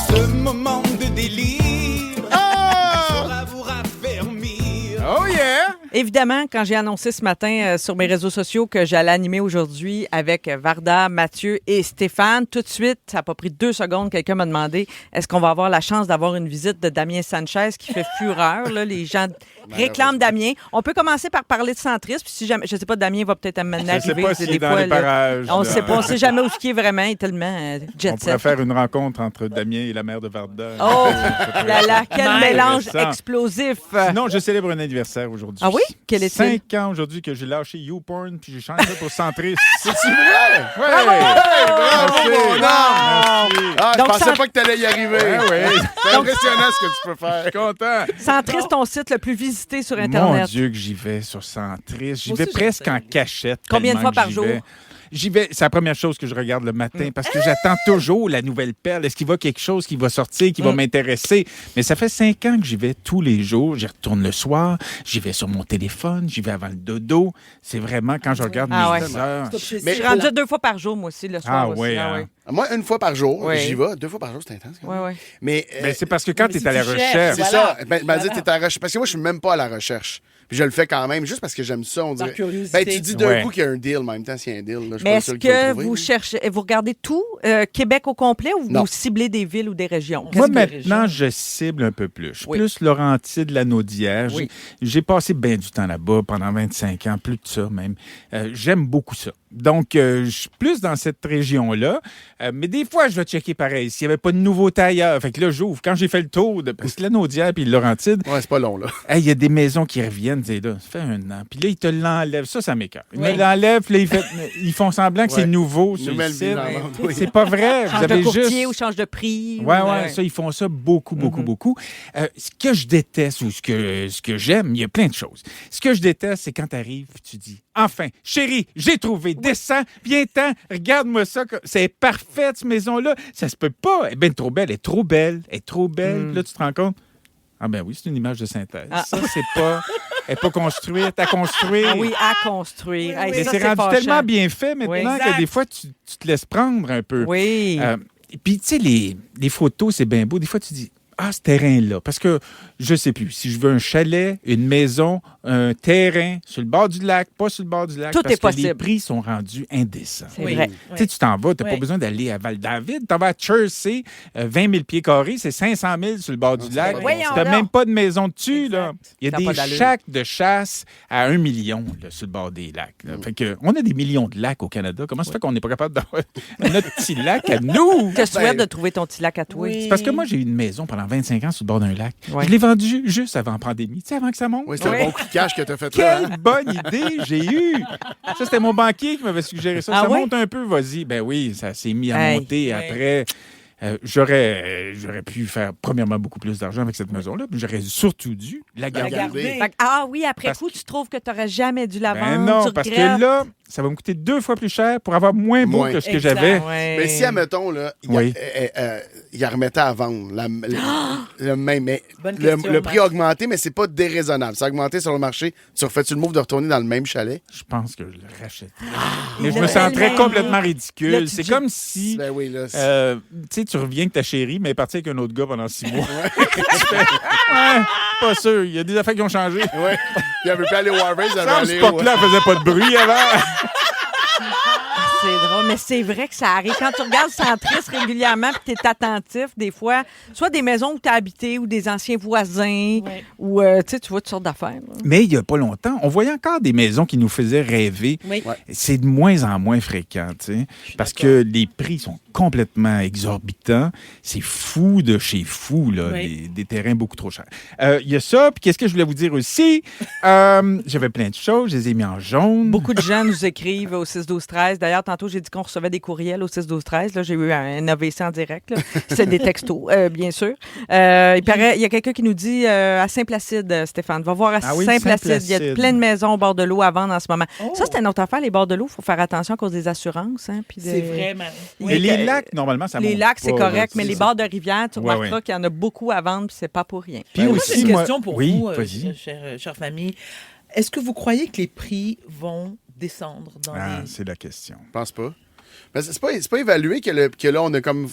ce moment de délire. Saura vous raffermir. Oh yeah! Évidemment, quand j'ai annoncé ce matin sur mes réseaux sociaux que j'allais animer aujourd'hui avec Varda, Mathieu et Stéphane, tout de suite, ça n'a pas pris 2 secondes, quelqu'un m'a demandé est-ce qu'on va avoir la chance d'avoir une visite de Damien Sanchez qui fait fureur. Là, les gens réclament Damien. On peut commencer par parler de centrisme. Puis si jamais, je ne sais pas, Damien va peut-être amener Je sais arriver. pas c'est s'il est des dans fois, les là, parages. on ne là. sait pas. On ne sait jamais où ce qui est vraiment. Il est tellement jet On pourrait set. faire une rencontre entre Damien et la mère de Varda. Oh Ça pourrait là là, quel être mélange intéressant. explosif. Sinon, je célèbre un anniversaire aujourd'hui. Ah oui? Quel est-il? 5 ans aujourd'hui que j'ai lâché YouPorn puis j'ai changé pour Centris. C'est-tu vrai? Ouais! Bravo, mon homme! Merci. Ah, je Donc, pensais ça- pas que t'allais y arriver. Ouais, ouais. C'est impressionnant ce que tu peux faire. Content. Centriste, ton site le plus visité sur Mon Internet. Dieu que j'y vais sur Centris. J'y Moi vais aussi, presque j'essaie. en cachette. Combien de tellement fois par que j'y jour? vais. J'y vais, c'est la première chose que je regarde le matin parce que j'attends toujours la nouvelle perle. Est-ce qu'il va quelque chose qui va sortir, qui va m'intéresser? Mais ça fait 5 ans que j'y vais tous les jours. J'y retourne le soir. J'y vais sur mon téléphone. J'y vais avant le dodo. C'est vraiment quand je regarde Ah mes ouais. heures. Je suis rendue 2 fois par jour, moi aussi, le soir. Ah aussi. oui, Ah hein. ouais. Moi, 1 fois par jour, Oui. j'y vais. 2 fois par jour, c'est intense. quand même. Ouais, ouais. Mais Ben, c'est parce que quand Mais tu es si à la tu cherches, recherche, c'est Voilà. ça. Ben, dit, t'es à la recherche. Parce que moi, je suis même pas à la recherche. Puis je le fais quand même, juste parce que j'aime ça, on dirait. curiosité. Ben, tu dis d'un Ouais. coup qu'il y a un deal, mais en même temps, s'il y a un deal, là, je suis Mais pas le est-ce seul qui va le que trouver, vous là. cherchez, vous regardez tout, Québec au complet, ou Non. vous ciblez des villes ou des régions? moi, que maintenant, région? je cible un peu plus. Je suis Oui. plus Laurentide, Lanaudière. Oui. J'ai passé bien du temps là-bas pendant 25 ans, plus de ça même. J'aime beaucoup ça. Donc, je suis plus dans cette région-là. Mais des fois, je vais checker pareil. S'il n'y avait pas de nouveauté ailleurs. Fait que là, j'ouvre. Quand j'ai fait le tour de parce que la Naudière puis le Laurentide. Ouais, c'est pas long, là. Il y a des maisons qui reviennent. Là, ça fait 1 an. Puis là, ils te l'enlèvent. Ça m'écoeure. Ils me l'enlèvent. Puis là, ils font semblant que c'est nouveau sur le site. C'est pas vrai. Change de courtier ou change de prix. Oui, ça, ils font ça beaucoup. Ce que je déteste ou ce que j'aime, il y a plein de choses. Ce que je déteste, c'est quand tu arrives, tu dis « Enfin, chérie, j'ai trouvé, descends, viens-t'en, regarde-moi ça, c'est parfait, cette maison-là. Ça se peut pas, elle est bien trop belle, elle est trop belle. Puis là, tu te rends compte, ah ben oui, c'est une image de synthèse. Ça, c'est pas... Elle n'est pas construite, à construire. Ah oui, à construire. Oui, mais c'est rendu tellement bien fait maintenant que des fois, tu te laisses prendre un peu. Oui. Puis, tu sais, les photos, c'est bien beau. Des fois, tu dis, ce terrain-là. Parce que je sais plus. Si je veux un chalet, une maison, un terrain, sur le bord du lac, pas sur le bord du lac. Tout parce est possible. Que les prix sont rendus indécents. C'est vrai. Tu sais, tu t'en vas, tu n'as pas besoin d'aller à Val-David. Tu t'en vas à Chersey, 20 000 pieds carrés, c'est 500 000 sur le bord du lac. Tu n'as même pas de maison dessus. Là. Il y a des shacks de chasse à 1 million là, sur le bord des lacs. Fait que, on a des millions de lacs au Canada. Comment ça fait qu'on n'est pas capable d'avoir notre petit lac à nous? Que souhaites de trouver ton petit lac à toi? C'est parce que moi, j'ai eu une maison pendant 25 ans sur le bord d'un lac. Je l'ai vendue juste avant la pandémie, tu sais, avant que ça monte. Oui, c'était un bon coup de cash que tu as fait là. Quelle bonne idée j'ai eue! Ça, c'était mon banquier qui m'avait suggéré ça. Ça monte un peu, vas-y. Ben oui, ça s'est mis à monter après. J'aurais pu faire, premièrement, beaucoup plus d'argent avec cette maison-là, mais j'aurais surtout dû la garder. Après coup, tu trouves que tu n'aurais jamais dû la vendre. Ben non, parce que là, ça va me coûter 2 fois plus cher pour avoir moins beau que ce que j'avais. Mais si, admettons, là, il la remettait à vendre, le prix a augmenté, mais c'est pas déraisonnable. Ça a augmenté sur le marché. Tu refais-tu le move de retourner dans le même chalet? Je pense que je le rachèterais. Mais je me sentirais complètement ridicule. C'est comme si, tu reviens avec ta chérie, mais elle est partie avec un autre gars pendant 6 mois. Pas sûr. Il y a des affaires qui ont changé. Ouais. Il avait pas aller au Harvard. Ce spot-là faisait pas de bruit avant. C'est drôle, mais c'est vrai que ça arrive. Quand tu regardes Centris régulièrement et tu es attentif, des fois, soit des maisons où tu as habité ou des anciens voisins, ou tu vois toutes sortes d'affaires. Là. Mais il n'y a pas longtemps, on voyait encore des maisons qui nous faisaient rêver. Oui. C'est de moins en moins fréquent, parce que les prix sont complètement exorbitants. C'est fou de chez fou, là, des terrains beaucoup trop chers. Il y a ça, puis qu'est-ce que je voulais vous dire aussi? J'avais plein de choses, je les ai mis en jaune. Beaucoup de gens nous écrivent au 6-12-13. D'ailleurs, tantôt, j'ai dit qu'on recevait des courriels au 6-12-13. Là, j'ai eu un AVC en direct. Là. C'est des textos, bien sûr. Il y a quelqu'un qui nous dit à Saint-Placide, Stéphane, va voir à Saint-Placide. Il y a plein de maisons au bord de l'eau à vendre en ce moment. Oh. Ça, c'est une autre affaire, les bords de l'eau. Il faut faire attention à cause des assurances. Hein, c'est vraiment. Mais les lacs, normalement, ça monte. Les lacs, c'est correct, mais les bords de rivière, tu remarqueras qu'il y en a beaucoup à vendre, puis c'est pas pour rien. Puis aussi, j'ai une question pour vous, chère famille. Est-ce que vous croyez que les prix vont descendre dans les... C'est la question. Je pense pas. Mais c'est pas évalué que là, on a comme.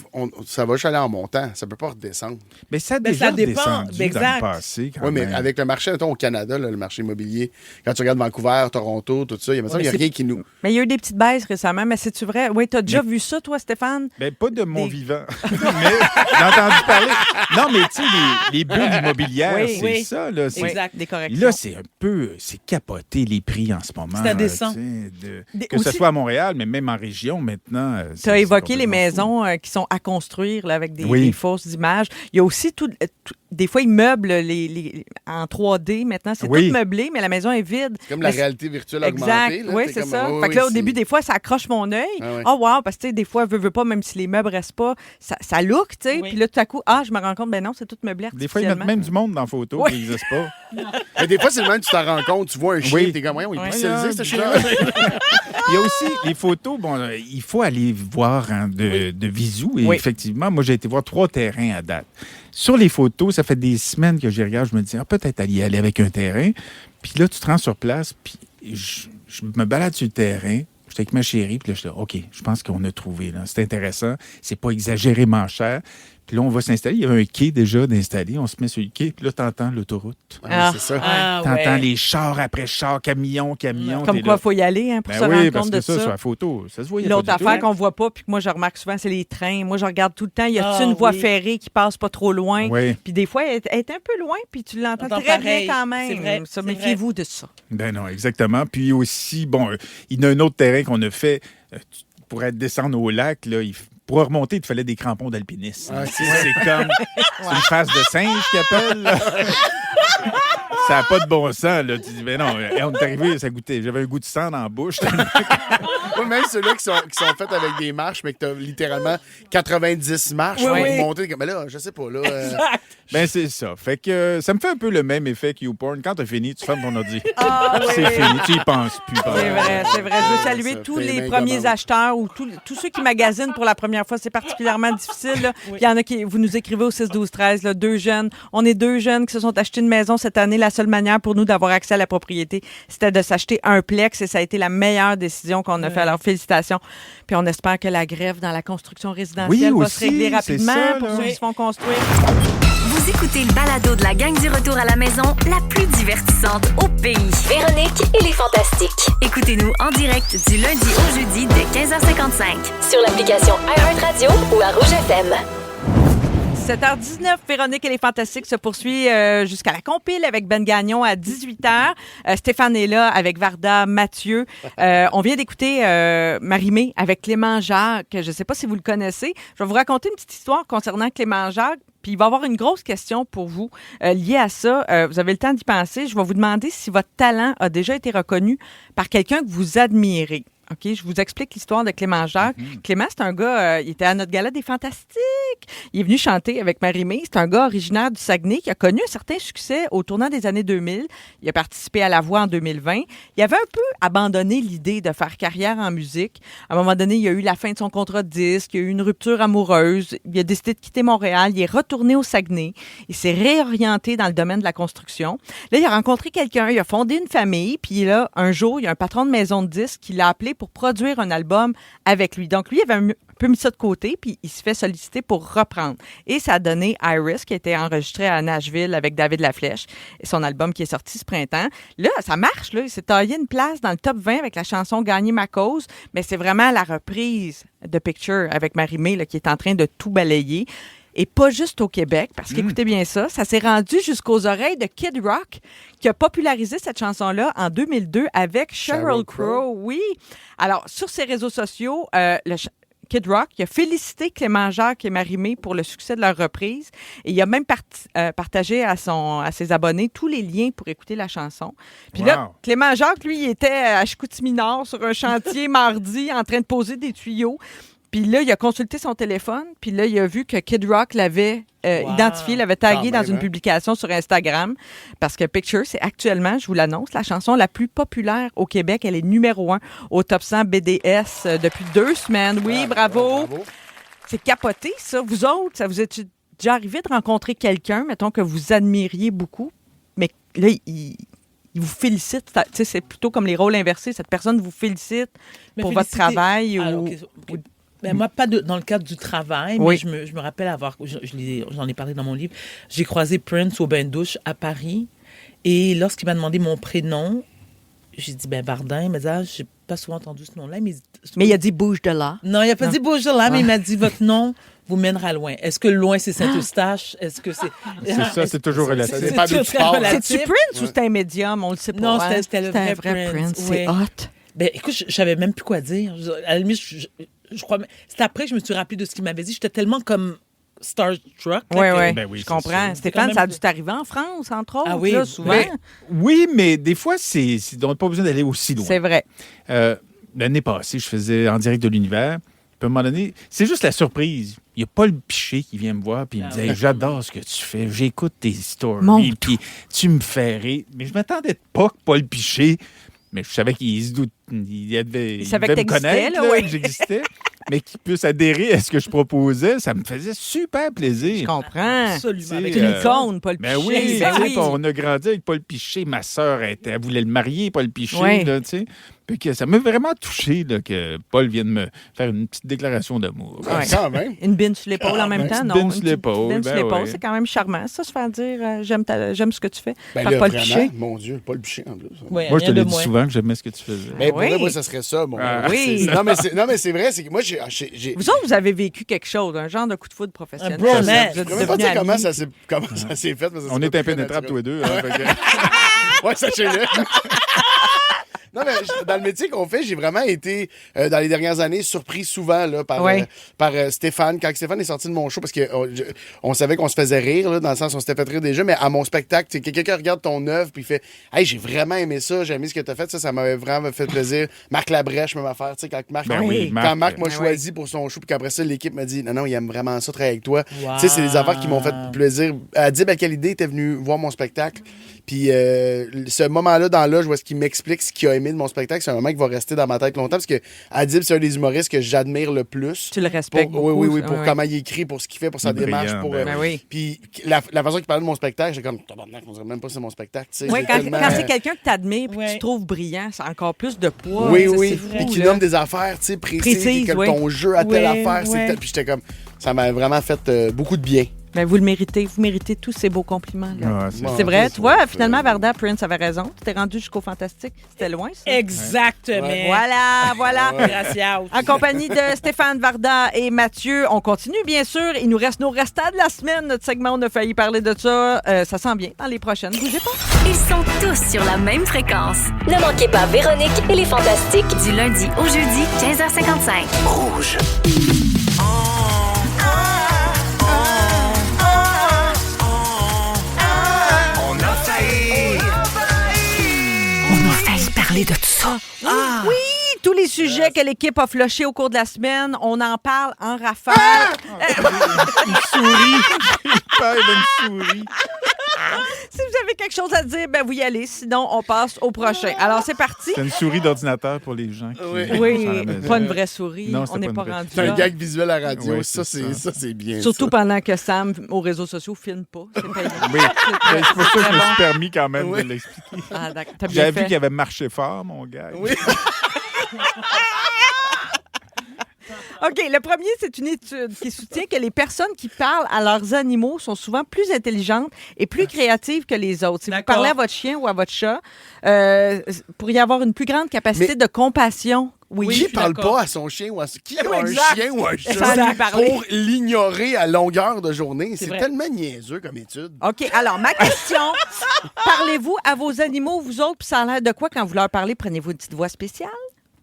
Ça va juste aller en montant. Ça peut pas redescendre. Mais ça a déjà descendu dans le passé. Oui, mais avec le marché, au Canada, là, le marché immobilier, quand tu regardes Vancouver, Toronto, tout ça, il n'y a rien qui nous. Mais il y a eu des petites baisses récemment, mais c'est-tu vrai? Oui, tu as déjà vu ça, toi, Stéphane? Ben, pas de mon vivant. Mais j'ai entendu parler. Non, mais tu sais, les bulles immobilières, c'est ça. Là, exact, des corrections. Là, c'est un peu. C'est capoté les prix en ce moment. C'est indécent. Que ce soit à Montréal, mais même en région, maintenant. Tu as évoqué les maisons qui sont à construire là, avec des fausses images. Il y a aussi des fois, ils meublent en 3D. Maintenant, c'est tout meublé, mais la maison est vide. C'est comme la réalité virtuelle augmentée. Exact. Oui, c'est ça. Fait que là, au début, des fois, ça accroche mon œil. Wow, parce que des fois, veux pas, même si les meubles restent pas, ça look, tu sais. Puis là, tout à coup, je me rends compte, ben non, c'est tout meublé artificiellement. Des fois, ils mettent même du monde dans la photo qui n'existe pas. Mais des fois, c'est le même, tu t'en rends compte, tu vois un chien, t'es comme, il est pixelisé, ce chien-là. Il y a aussi les photos, il faut aller voir de visu. Et effectivement, moi, j'ai été voir 3 terrains à date. Sur les photos, ça fait des semaines que j'y regarde, je me dis, peut-être aller avec un terrain. Puis là, tu te rends sur place, puis je me balade sur le terrain. J'étais avec ma chérie, puis là, je dis, OK, je pense qu'on a trouvé. Là. C'est intéressant. C'est pas exagérément cher. Puis là, on va s'installer. Il y avait un quai déjà d'installer. On se met sur le quai. Puis là, t'entends l'autoroute. Ah, c'est ça. T'entends les chars après chars, camions. Comme quoi, il faut y aller pour se rendre compte de ça. Sur la photo, ça se voyait L'autre pas du affaire tout. qu'on voit pas, puis que moi, je remarque souvent, c'est les trains. Moi, je regarde tout le temps. Y a-t-il une voie ferrée qui passe pas trop loin? Oui. Puis des fois, elle est un peu loin, puis tu l'entends Entends très pareil. bien quand même. C'est vrai, Ça, c'est méfiez-vous de ça. Ben non, exactement. Puis aussi, il y a un autre terrain qu'on a fait pour être descendre au lac. Là, pour remonter, il te fallait des crampons d'alpinisme. Ah, C'est comme c'est une face de singe qu'ils appellent. Là. Ça n'a pas de bon sens. Là. Tu dis, mais non, on est arrivé, ça goûtait. J'avais un goût de sang dans la bouche. Moi, même ceux-là qui sont faits avec des marches, mais que t'as littéralement 90 marches pour monter. Mais là, je sais pas. Là, Ben, c'est ça. Fait que ça me fait un peu le même effet que YouPorn. Quand t'as fini, tu fermes ton ordi. Ah, C'est fini. Tu y penses plus. C'est vrai, c'est vrai. Je veux saluer ça tous fait les bien premiers commande. acheteurs ou tous ceux qui magasinent pour la première fois. C'est particulièrement difficile. Là. Puis il y en a qui, vous nous écrivez au 6-12-13, là, 2 jeunes. On est 2 jeunes qui se sont achetés une maison cette année. La seule manière pour nous d'avoir accès à la propriété, c'était de s'acheter un plex et ça a été la meilleure décision qu'on a fait. Alors, félicitations. Puis on espère que la grève dans la construction résidentielle va se régler rapidement c'est ça, pour là. ceux qui se font construire. Vous écoutez le balado de la gang du retour à la maison, la plus divertissante au pays. Véronique et les Fantastiques. Écoutez-nous en direct du lundi au jeudi dès 15h55. Sur l'application iHeartRadio ou à Rouge FM. 7h19, Véronique et les Fantastiques se poursuit jusqu'à la compile avec Ben Gagnon à 18h. Stéphane est là avec Varda, Mathieu. On vient d'écouter Marie-Mé avec Clément Jacques. Je ne sais pas si vous le connaissez. Je vais vous raconter une petite histoire concernant Clément Jacques. Puis il va y avoir une grosse question pour vous liée à ça. Vous avez le temps d'y penser. Je vais vous demander si votre talent a déjà été reconnu par quelqu'un que vous admirez. OK, je vous explique l'histoire de Clément Jacques. Clément, c'est un gars, il était à notre gala des Fantastiques. Il est venu chanter avec Marie-Mé. C'est un gars originaire du Saguenay qui a connu un certain succès au tournant des années 2000. Il a participé à La Voix en 2020. Il avait un peu abandonné l'idée de faire carrière en musique. À un moment donné, il y a eu la fin de son contrat de disque, il y a eu une rupture amoureuse. Il a décidé de quitter Montréal. Il est retourné au Saguenay. Il s'est réorienté dans le domaine de la construction. Là, il a rencontré quelqu'un, il a fondé une famille. Puis là, un jour, il y a un patron de maison de disques qui l'a appelé pour produire un album avec lui. Donc, lui, il avait un peu mis ça de côté, puis il se fait solliciter pour reprendre. Et ça a donné Iris, qui a été enregistré à Nashville avec David Laflèche, et son album qui est sorti ce printemps. Là, ça marche, là. Il s'est taillé une place dans le top 20 avec la chanson « Gagner ma cause », mais c'est vraiment la reprise de Picture avec Marie-Mé là, qui est en train de tout balayer. Et pas juste au Québec, parce qu'écoutez bien ça, ça s'est rendu jusqu'aux oreilles de Kid Rock, qui a popularisé cette chanson-là en 2002 avec Sheryl Crow. Oui. Alors, sur ses réseaux sociaux, Kid Rock, il a félicité Clément Jacques et Marie-Mé pour le succès de leur reprise. Et il a même partagé à ses abonnés tous les liens pour écouter la chanson. Puis là, Clément Jacques, lui, il était à Chicoutimi-Nord sur un chantier mardi en train de poser des tuyaux. Puis là, il a consulté son téléphone, puis là, il a vu que Kid Rock l'avait identifié, l'avait tagué dans une publication sur Instagram, parce que Picture, c'est actuellement, je vous l'annonce, la chanson la plus populaire au Québec. Elle est numéro 1 au top 100 BDS depuis 2 semaines. Oui, bravo. C'est capoté, ça. Vous autres, ça vous est déjà arrivé de rencontrer quelqu'un, mettons, que vous admiriez beaucoup, mais là, il vous félicite. C'est plutôt comme les rôles inversés. Cette personne vous félicite pour votre travail. Ben moi, pas dans le cadre du travail, mais je me rappelle avoir, j'en ai parlé dans mon livre, j'ai croisé Prince au bain-douche à Paris, et lorsqu'il m'a demandé mon prénom, j'ai dit, Bardin, il m'a dit, j'ai pas souvent entendu ce nom-là. Mais il a dit bouge de là. Non, il a pas dit bouge de là, mais il m'a dit, votre nom vous mènera loin. Est-ce que loin, c'est Saint-Eustache? Est-ce que c'est... C'est ça, c'est toujours relatif. C'est-tu Prince ou c'était un médium? On le sait pas. Non, c'était le vrai Prince. C'est hot. Ben, écoute, je savais même plus quoi dire. À la limite, je crois... C'est après que je me suis rappelé de ce qu'il m'avait dit. J'étais tellement comme starstruck. Oui, je comprends. Stéphane, ça a dû t'arriver en France, entre autres, oui, là, souvent. Oui, mais des fois, on n'a pas besoin d'aller aussi loin. C'est vrai. L'année passée, je faisais En direct de l'univers. Puis à un moment donné, c'est juste la surprise. Il y a Paul Piché qui vient me voir puis il me dit hey, j'adore ce que tu fais, j'écoute tes stories, puis tu me fais rire. Mais je m'attendais pas que Paul Piché, mais je savais qu'il se doute, il devait me connaître, que j'existais, mais qu'il puisse adhérer à ce que je proposais, ça me faisait super plaisir. Je comprends. Absolument. C'est une icône, Paul Piché. Oui, on a grandi avec Paul Piché. Ma sœur, elle voulait le marier, Paul Piché. Oui. Là, tu sais. Fait que ça m'a vraiment touché là, que Paul vienne me faire une petite déclaration d'amour. Ouais. Quand même. Une bine sur l'épaule en même temps, non? Une bine sur l'épaule, Une bine sur ben l'épaule, ouais. c'est quand même charmant, ça, se faire dire j'aime ce que tu fais. Ben par là, Paul vraiment, Piché. mon Dieu, Paul Piché en plus. Ouais, Moi, je te rien l'ai de dit moins. souvent que j'aimais ce que tu faisais. Mais pour oui. moi, ça serait ça, mon Ah, oui. Non, mais c'est vrai, c'est que moi, j'ai Vous autres, vous avez vécu quelque chose, un genre de coup de foudre professionnel. Un bromance. Vous êtes Je ne pourrais pas devenus dire comment amis. ça s'est fait. mais ça On s'est est fait impénétrables tous les deux. Hein, fait que- Ouais, sachez-le. Non, mais dans le métier qu'on fait, j'ai vraiment été, dans les dernières années, surpris souvent là, par Stéphane. Quand Stéphane est sorti de mon show, parce qu'on savait qu'on se faisait rire, là, dans le sens où on s'était fait rire déjà, mais à mon spectacle, tu sais, quelqu'un qui regarde ton œuvre puis il fait « Hey, j'ai vraiment aimé ça, j'ai aimé ce que tu as fait. » Ça m'avait vraiment fait plaisir. Marc Labrèche, même affaire. Tu sais, quand Marc, Ben oui, quand Marc. Marc m'a Ben choisi pour son show, puis qu'après ça, l'équipe m'a dit « Non, il aime vraiment ça, travailler avec toi. Wow. Tu sais, c'est des affaires qui m'ont fait plaisir. Adib Al-Khalidé était venu voir mon spectacle. Puis ce moment-là, dans l'âge où est-ce qu'il m'explique ce qu'il a aimé de mon spectacle, c'est un moment qui va rester dans ma tête longtemps parce que Adib, c'est un des humoristes que j'admire le plus. Tu le respectes Pour- beaucoup. Oui, pour ouais. comment il écrit, pour ce qu'il fait, pour sa Il est démarche. brillant, Pour, ben oui. Puis la façon qu'il parlait de mon spectacle, j'étais comme, tabarnak, on dirait même pas que c'est mon spectacle. tu sais. Ouais, J'ai quand tellement- c'est quelqu'un que tu admires et que Ouais. tu trouves brillant, c'est encore plus de poids. Oui, Ça, oui. c'est fou, Puis qui là. nomme des affaires précises, Précises, que oui. ton jeu à telle Ouais, affaire, c'est ouais. tel. Puis j'étais comme, ça m'a vraiment fait beaucoup de bien. Ben, vous le méritez. Vous méritez tous ces beaux compliments. Là. Ah, c'est- C'est vrai. c'est Tu vois, ça. finalement, Varda Prince avait raison. Tu t'es rendu jusqu'au fantastique. C'était loin, ça. Exactement. Voilà. Gracias. En compagnie de Stéphane Varda et Mathieu, on continue, bien sûr. Il nous reste nos restants de la semaine. Notre segment, on a failli parler de ça. Ça sent bien dans les prochaines. Bougez pas. Ils sont tous sur la même fréquence. Ne manquez pas Véronique et les Fantastiques. Du lundi au jeudi, 15h55. Rouge. On a failli parler de tout ça. Oui, tous les sujets que l'équipe a flushés au cours de la semaine, on en parle en rafale. Une souris. J'ai peur d'une souris. Si vous avez quelque chose à dire, ben vous y allez. Sinon, on passe au prochain. Alors, c'est parti. C'est une souris d'ordinateur pour les gens qui Oui. Oui, sont à la maison. pas une vraie souris. Non, on c'était n'est pas pas une vraie. rendu C'est un là. gag visuel à la radio. Ouais, ça, c'est c'est bien. Surtout ça. pendant que Sam, aux réseaux sociaux, filme pas. C'est payant. Oui, c'est pour ça que je me suis permis quand même Oui. de l'expliquer. Ah, d'accord. T'as bien J'avais vu fait. qu'il avait marché fort, mon gars. Oui. OK, le premier, c'est une étude qui soutient que les personnes qui parlent à leurs animaux sont souvent plus intelligentes et plus créatives que les autres. Si vous D'accord. parlez à votre chien ou à votre chat, pour y avoir une plus grande capacité Mais- de compassion. Oui, Qui je suis parle d'accord. pas à son chien ou à qui a un Exact. chien ou un Sans chat lui parler. pour l'ignorer à longueur de journée? C'est vrai. tellement niaiseux comme étude. OK, alors, ma question, parlez-vous à vos animaux, vous autres, puis ça a l'air de quoi quand vous leur parlez? Prenez-vous une petite voix spéciale?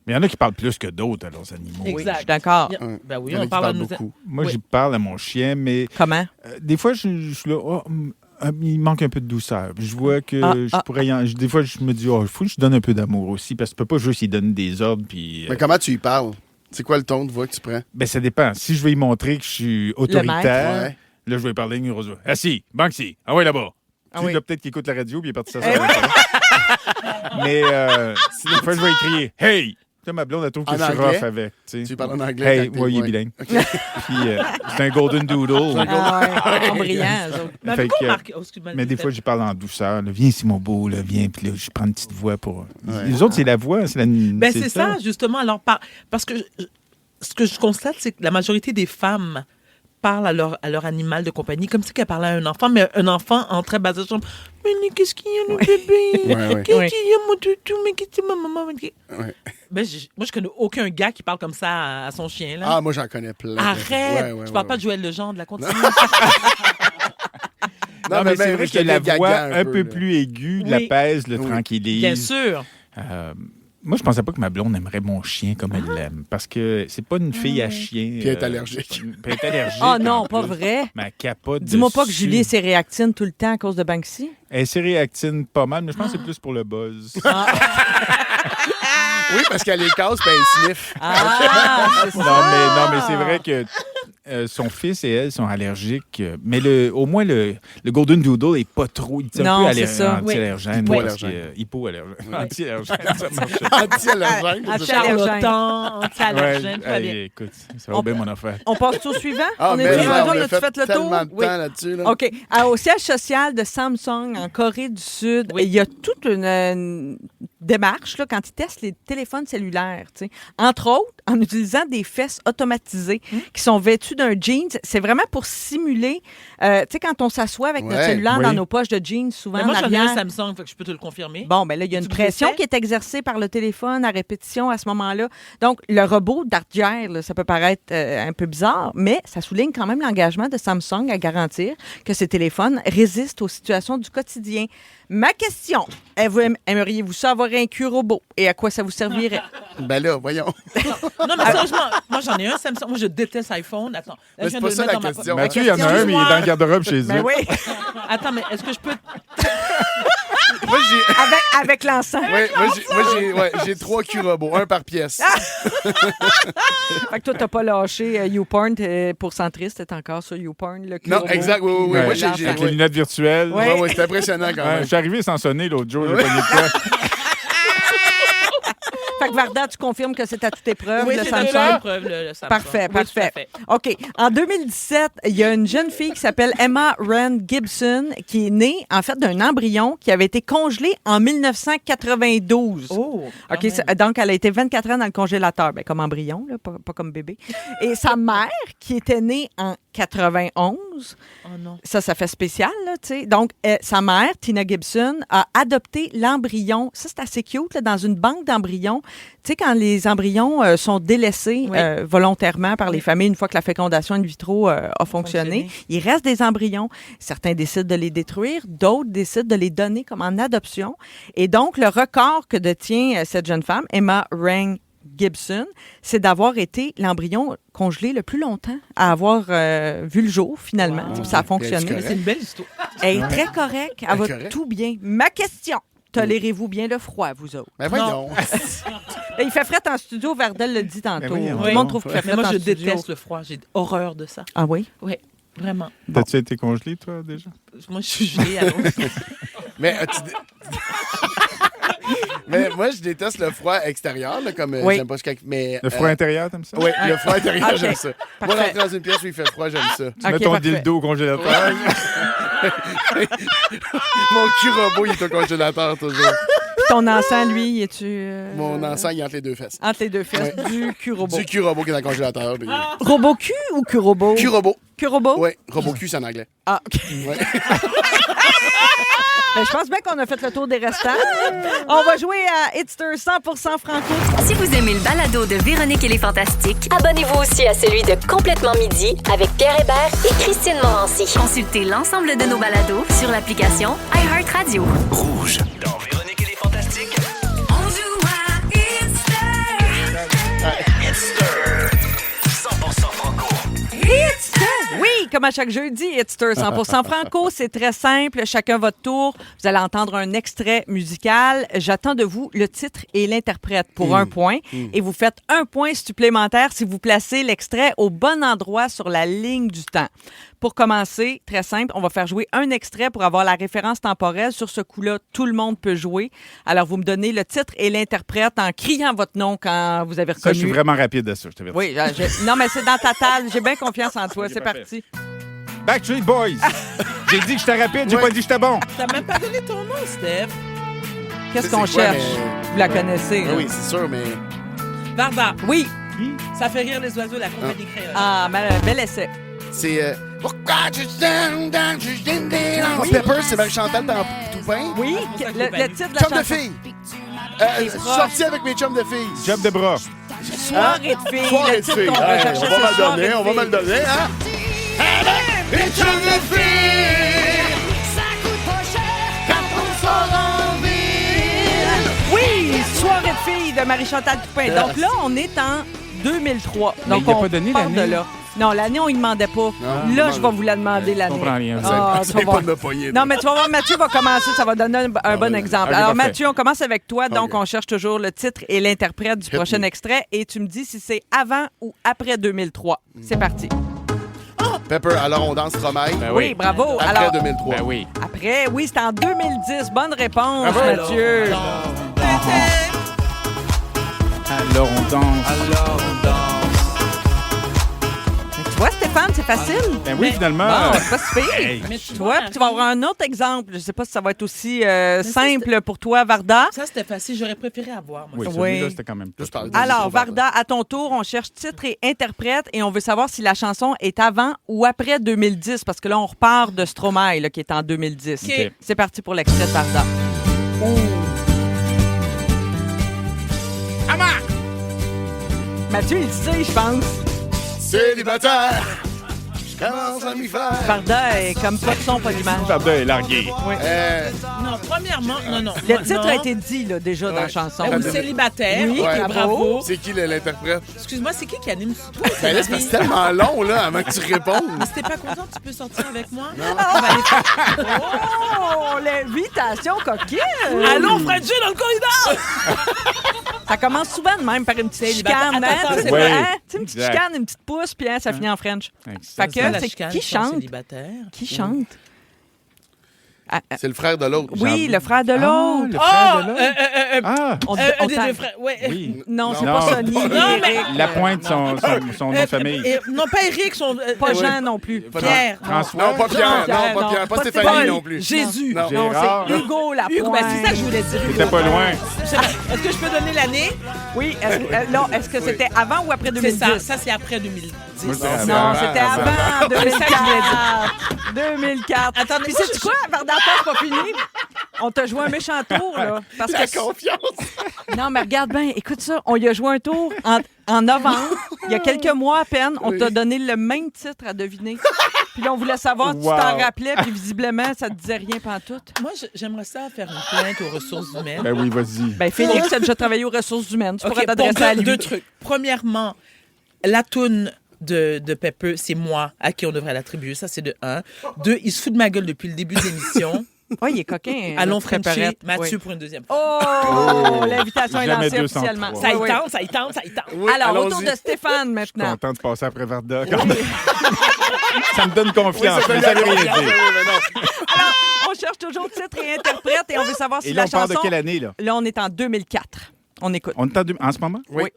Mais il y en a qui parlent plus que d'autres à leurs animaux. Exact. Je suis d'accord. Ben oui, Il y en a on qui parle à parlent nos... beaucoup. Moi, Oui. j'y parle à mon chien, mais Comment? des fois, je suis là, il manque un peu de douceur. Je vois que je pourrais des fois, je me dis, il faut que je donne un peu d'amour aussi, parce que tu peux pas juste y donner des ordres. Puis, Mais comment tu y parles? C'est quoi le ton de voix que tu prends? ben, ça dépend. Si je veux y montrer que je suis autoritaire, maître, ouais. là, je vais parler avec une rose. Assis, banque-ci. Ah ouais, là-bas. Ah Lui, oui. là, peut-être qu'il écoute la radio, puis il est parti Eh s'asseoir. Mais des fois, je vais écrire « Hey! » Tu sais, ma blonde, elle trouve que En je suis anglais? rough avec. Tu Tu parles en anglais? Hey, quand t'es- ouais, il est ouais. bilingue. OK. Puis, c'est un golden doodle. Ah ouais, ils sont brillants, eux autres. Mais Fait avez-vous que, remarqué- oh, excuse-moi, Mais des fois, j'y parle en douceur. Là. Viens ici, mon beau, là, viens. Puis là, je prends une petite voix pour. Ouais. Les autres, c'est la voix. C'est la... Ben, c'est ça, justement. Alors, parce que ce que je constate, c'est que la majorité des femmes parlent à leur animal de compagnie comme si qu'elles parlaient à un enfant, mais un enfant en très bas âge. Mais qu'est-ce qu'il y a, le bébé? Ouais, ouais. Qu'est-ce qu'il y a, mon toutou? Mais qu'est-ce que ma maman? Ouais. Ben, moi, je connais aucun gars qui parle comme ça à son chien. Là. Ah, moi, j'en connais plein. Arrête! Ouais, Tu parles ouais, pas ouais. de Joël Legendre, la continue. Non, mais c'est même, vrai je que la deviens voix gaga un peu là. plus aiguë Oui. l'apaise, le Oui. tranquillise. Bien sûr. Moi, je pensais pas que ma blonde aimerait mon chien comme elle l'aime. Parce que c'est pas une fille à chien. Puis elle est allergique. Puis elle est allergique. Oh non, en pas plus. vrai. Mais elle capote Dis-moi pas que dessus. Julie s'est réactine tout le temps à cause de Banksy. Elle s'est réactine pas mal, mais je pense que c'est plus pour le buzz. Oui, parce qu'elle les casse, puis elle sniffe. Ah, c'est ça. Non, mais c'est vrai que son fils et elle sont allergiques. Mais au moins, le Golden Doodle est pas trop. Il est Non, un peu c'est ça. anti-allergène. Oui. parce que- Hypoallergène. Anti-allergène, ça marche. Anti-allergène. Ah, c'est ça. Charlatan, anti-allergène, très bien. Écoute, ça va bien mon affaire. On passe au suivant? Ah, on mais est là, rendu, on on a a-tu fait le tour? tellement de Oui. temps là-dessus. Là. OK. Alors, au siège social de Samsung en Corée du Sud, il y a toute une démarche là, quand ils testent les téléphones cellulaires. T'sais. Entre autres, en utilisant des fesses automatisées qui sont vêtues d'un jeans. C'est vraiment pour simuler, tu sais, quand on s'assoit avec notre cellulaire dans nos poches de jeans, souvent moi, en j'en ai arrière. un Samsung, fait que je peux te le confirmer. Bon, ben là, il y a une pression qui est exercée par le téléphone à répétition à ce moment-là. Donc, le robot d'Artgère, ça peut paraître un peu bizarre, mais ça souligne quand même l'engagement de Samsung à garantir que ces téléphones résistent aux situations du quotidien. Ma question, aimeriez-vous ça avoir un cul robot et à quoi ça vous servirait? Ben là, voyons. Non, mais sérieusement, moi, j'en ai un Samsung. Moi, je déteste iPhone. Attends. Là, Mais c'est pas ça la question. Mathieu, il y en a un, mais il est dans le garde-robe chez eux. Ben oui. Attends, mais est-ce que je peux... Moi, j'ai... Avec l'encens. Moi, j'ai 3 culs robots, un par pièce. Fait que toi, t'as pas lâché YouPorn pour centriste, t'es encore sur YouPorn, le cul Non, robot. exact, oui. Ouais, Moi, j'ai... avec les lunettes virtuelles. Ouais, c'est impressionnant quand même. Je suis arrivé sans sonner l'autre jour, le poignet de quoi. Fait que Varda, tu confirmes que c'est à toute épreuve, Oui, le c'est à toute Samsung? épreuve, le Samsung. Parfait, Oui, parfait. tout à fait. OK. En 2017, il y a une jeune fille qui s'appelle Emma Wren Gibson qui est née, en fait, d'un embryon qui avait été congelé en 1992. Oh, OK, donc, elle a été 24 ans dans le congélateur, ben, comme embryon, là, pas comme bébé. Et sa mère, qui était née en 91, oh non. ça fait spécial, là, tu sais. Donc, sa mère, Tina Gibson, a adopté l'embryon. Ça, c'est assez cute, là, dans une banque d'embryons. Tu sais, quand les embryons sont délaissés volontairement par les familles, une fois que la fécondation in vitro a fonctionné, il reste des embryons. Certains décident de les détruire, d'autres décident de les donner comme en adoption. Et donc, le record que détient cette jeune femme, Emma Wren Gibson, c'est d'avoir été l'embryon congelé le plus longtemps à avoir vu le jour, finalement. Wow. Ça a fonctionné. C'est une belle histoire. Elle est très correcte. Elle va correct. tout bien. Ma question, tolérez-vous bien le froid, vous autres? Ben voyons. Il fait fret en studio, Verdel le dit tantôt. voyons. Tout le monde trouve qu'il fait Mais fret moi, en je studio. déteste le froid. J'ai horreur de ça. Ah oui? Oui, vraiment. T'as-tu été congelé, toi, déjà? Moi, je suis gelée à Mais mais moi, je déteste le froid extérieur, là, comme Oui. j'aime pas mais Le froid intérieur, t'aimes ça? Oui, le froid intérieur, Ok. j'aime ça. Moi, Parfait. rentrer dans une pièce où il fait froid, j'aime ça. Tu mets ton parfait. dildo au congélateur. Mon cul robot, il est au congélateur toujours. Puis ton encens, lui, es-tu... Mon encens, il est entre les deux fesses. Entre les deux fesses du cul robot. Du cul robot qui est dans le congélateur. puis- Robot cul ou cul robot? Cul robot. Cul robot? Oui, robot cul, c'est en anglais. Ah, OK. Ouais. Ben, je pense bien qu'on a fait le tour des restants. On va jouer à Hitster 100% franco. Si vous aimez le balado de Véronique et les Fantastiques, Abonnez-vous aussi à celui de Complètement Midi avec Pierre Hébert et Christine Morancy. consultez l'ensemble de nos balados sur l'application iHeartRadio. Rouge. Dans Véronique et les Fantastiques. On joue à Hitster. 100% franco. Hitster! Oui, comme à chaque jeudi, Hitster 100% franco. C'est très simple. Chacun votre tour. Vous allez entendre un extrait musical. J'attends de vous le titre et l'interprète pour un point. Et vous faites un point supplémentaire si vous placez l'extrait au bon endroit sur la ligne du temps. Pour commencer, très simple, on va faire jouer un extrait pour avoir la référence temporelle. Sur ce coup-là, tout le monde peut jouer. Alors, vous me donnez le titre et l'interprète en criant votre nom quand vous avez Ça, reconnu. je suis vraiment rapide à ça, je t'avertis. Oui, non, mais c'est dans ta table. J'ai bien confiance en toi. Ok, C'est parfait. parti. Backstreet Boys. J'ai dit que j'étais rapide, j'ai pas dit que j'étais bon. T'as même pas donné ton nom, Steph. Qu'est-ce C'est qu'on quoi, cherche? mais- Vous la connaissez. Oui, là. oui, c'est sûr, mais. Varda, Oui. ça fait rire les oiseaux, la compagnie créole. Ah, bel essai. C'est. Pourquoi tu Pepper, c'est Marie-Chantal dans Toupin. Oui, le titre de la Chum de chanson. filles. Sorti avec mes chums de filles. Job de bras. Soirée de filles. Soirée Le de titre filles. qu'on Hey, recherchait, on va c'est me le Soirée donner, de on va me le filles. donner, hein? Avec mes chums de filles. Oui, Soirée de filles de Marie-Chantal Toupin. Donc là, on est en 2003. Mais Donc il a on pas donné part de l'année. là. Non, l'année, on ne demandait pas. Là, je vais vous la demander, Je l'année. comprends rien. Ah, C'est tu vas pas voir. de me pogner. Non, mais tu vas voir, Mathieu va commencer, ça va donner un bon exemple. Ok, Alors, parfait. Mathieu, on commence avec toi. Donc, Ok. on cherche toujours le titre et l'interprète du prochain extrait. Et tu me dis si c'est avant ou après 2003. C'est parti. Pepper, alors on danse Romaille. Ben Oui, bravo. Après Alors, 2003. Ben oui. après, oui, c'était en 2010. Bonne réponse, Bravo. Mathieu. Alors on danse. Tu vois, c'était Stéphane, c'est facile. Ben oui, finalement. Bon, c'est pas si pire. Hey. Mais Toi, puis tu vas avoir un autre exemple. Je sais pas si ça va être aussi simple pour toi, Varda. Ça, c'était facile. J'aurais préféré avoir. Moi. Oui, Oui. celui-là, c'était quand même plus. Alors, Varda, à ton tour, on cherche titre et interprète et on veut savoir si la chanson est avant ou après 2010 parce que là, on repart de Stromae là, qui est en 2010. OK. C'est parti pour l'extrait de Varda. Mathieu, il sait, je pense. Célibataire, je commence à m'y faire. Varda est comme pas de son, pas d'image. Varda est largué. Oui. Non, premièrement, non. Le titre non. a été dit là, déjà dans la chanson. Ou célibataire. Oui, OK, Ouais. bravo. C'est qui l'interprète? Excuse-moi, c'est qui anime ça? Ben là, c'est parce que c'est tellement long, là, avant que tu répondes. Mais si t'es pas content, tu peux sortir avec moi? Oh, l'invitation coquine! Allons, Frenchie, dans le corridor! Ça commence souvent de même par une petite Célibataire. chicane. Hein? Attends, Tu sais, oui. hein? Tu sais, une petite Exact. chicane, une petite pousse, puis hein, ça finit en French. Fait que, La c'est chicane, qui ils sont chante? célibataires. Qui chante? Ah, ah, C'est le frère de l'autre. oui, le frère de l'autre. le frère de l'autre. Ah! Ah, Un on des t'a- deux frères. Ouais. oui. Non, c'est Non. pas Sonny. Non, ni mais- Eric. La pointe, son nom de famille. Non, pas Eric, son. Pas Jean non plus. Pierre. François. Non, pas Pierre. Pierre, Non, pas non. Pierre. Pas Pas Stéphanie Paul. non plus. Jésus. Non. Non, Gérard. c'est Hugo Lapointe. Hugo, ben, c'est ça que je voulais dire. C'était pas loin. Est-ce que je peux donner l'année? Oui, est-ce que c'était avant ou après C'est 2010? ça. Ça, c'est après 2010. Moi, c'était Non, avant. c'était avant 2004. 2004. Attendez, Puis moi, sais-tu quoi, Varda, c'est pas fini. On t'a joué un méchant tour, là. Parce La que confiance. non, mais regarde bien, écoute ça. On y a joué un tour en novembre, il y a quelques mois à peine. On t'a donné le même titre à deviner. Puis là, on voulait savoir si tu t'en Wow. rappelais, puis visiblement, ça te disait rien pantoute. Moi, j'aimerais ça faire une plainte aux ressources humaines. Ben oui, vas-y. Ben, Félix a déjà travaillé aux ressources humaines. Tu OK, pourrais pour t'adresser à lui. deux trucs. Premièrement, la toune de Pepper, c'est moi à qui on devrait l'attribuer. Ça, c'est de 1. 2, il se fout de ma gueule depuis le début de l'émission. Oui, il est coquin. Allons, notre Frenchie, préparette. Mathieu Oui. pour une deuxième fois. Oh! L'invitation est Jamais lancée 203. officiellement. Ça y Oui, oui. tente, ça y tente, ça y tente. Oui, Alors, allons-y. autour de Stéphane maintenant. Content de passer après Varda. Quand même. Ça me donne confiance. Oui, mais ça ça fait veut rien bien. dire. Oui, mais non. On cherche toujours titre et interprète et on veut savoir si Et là, la on part chanson... de quelle année, là? Là, on est en 2004. On écoute. On est en ce moment? Oui.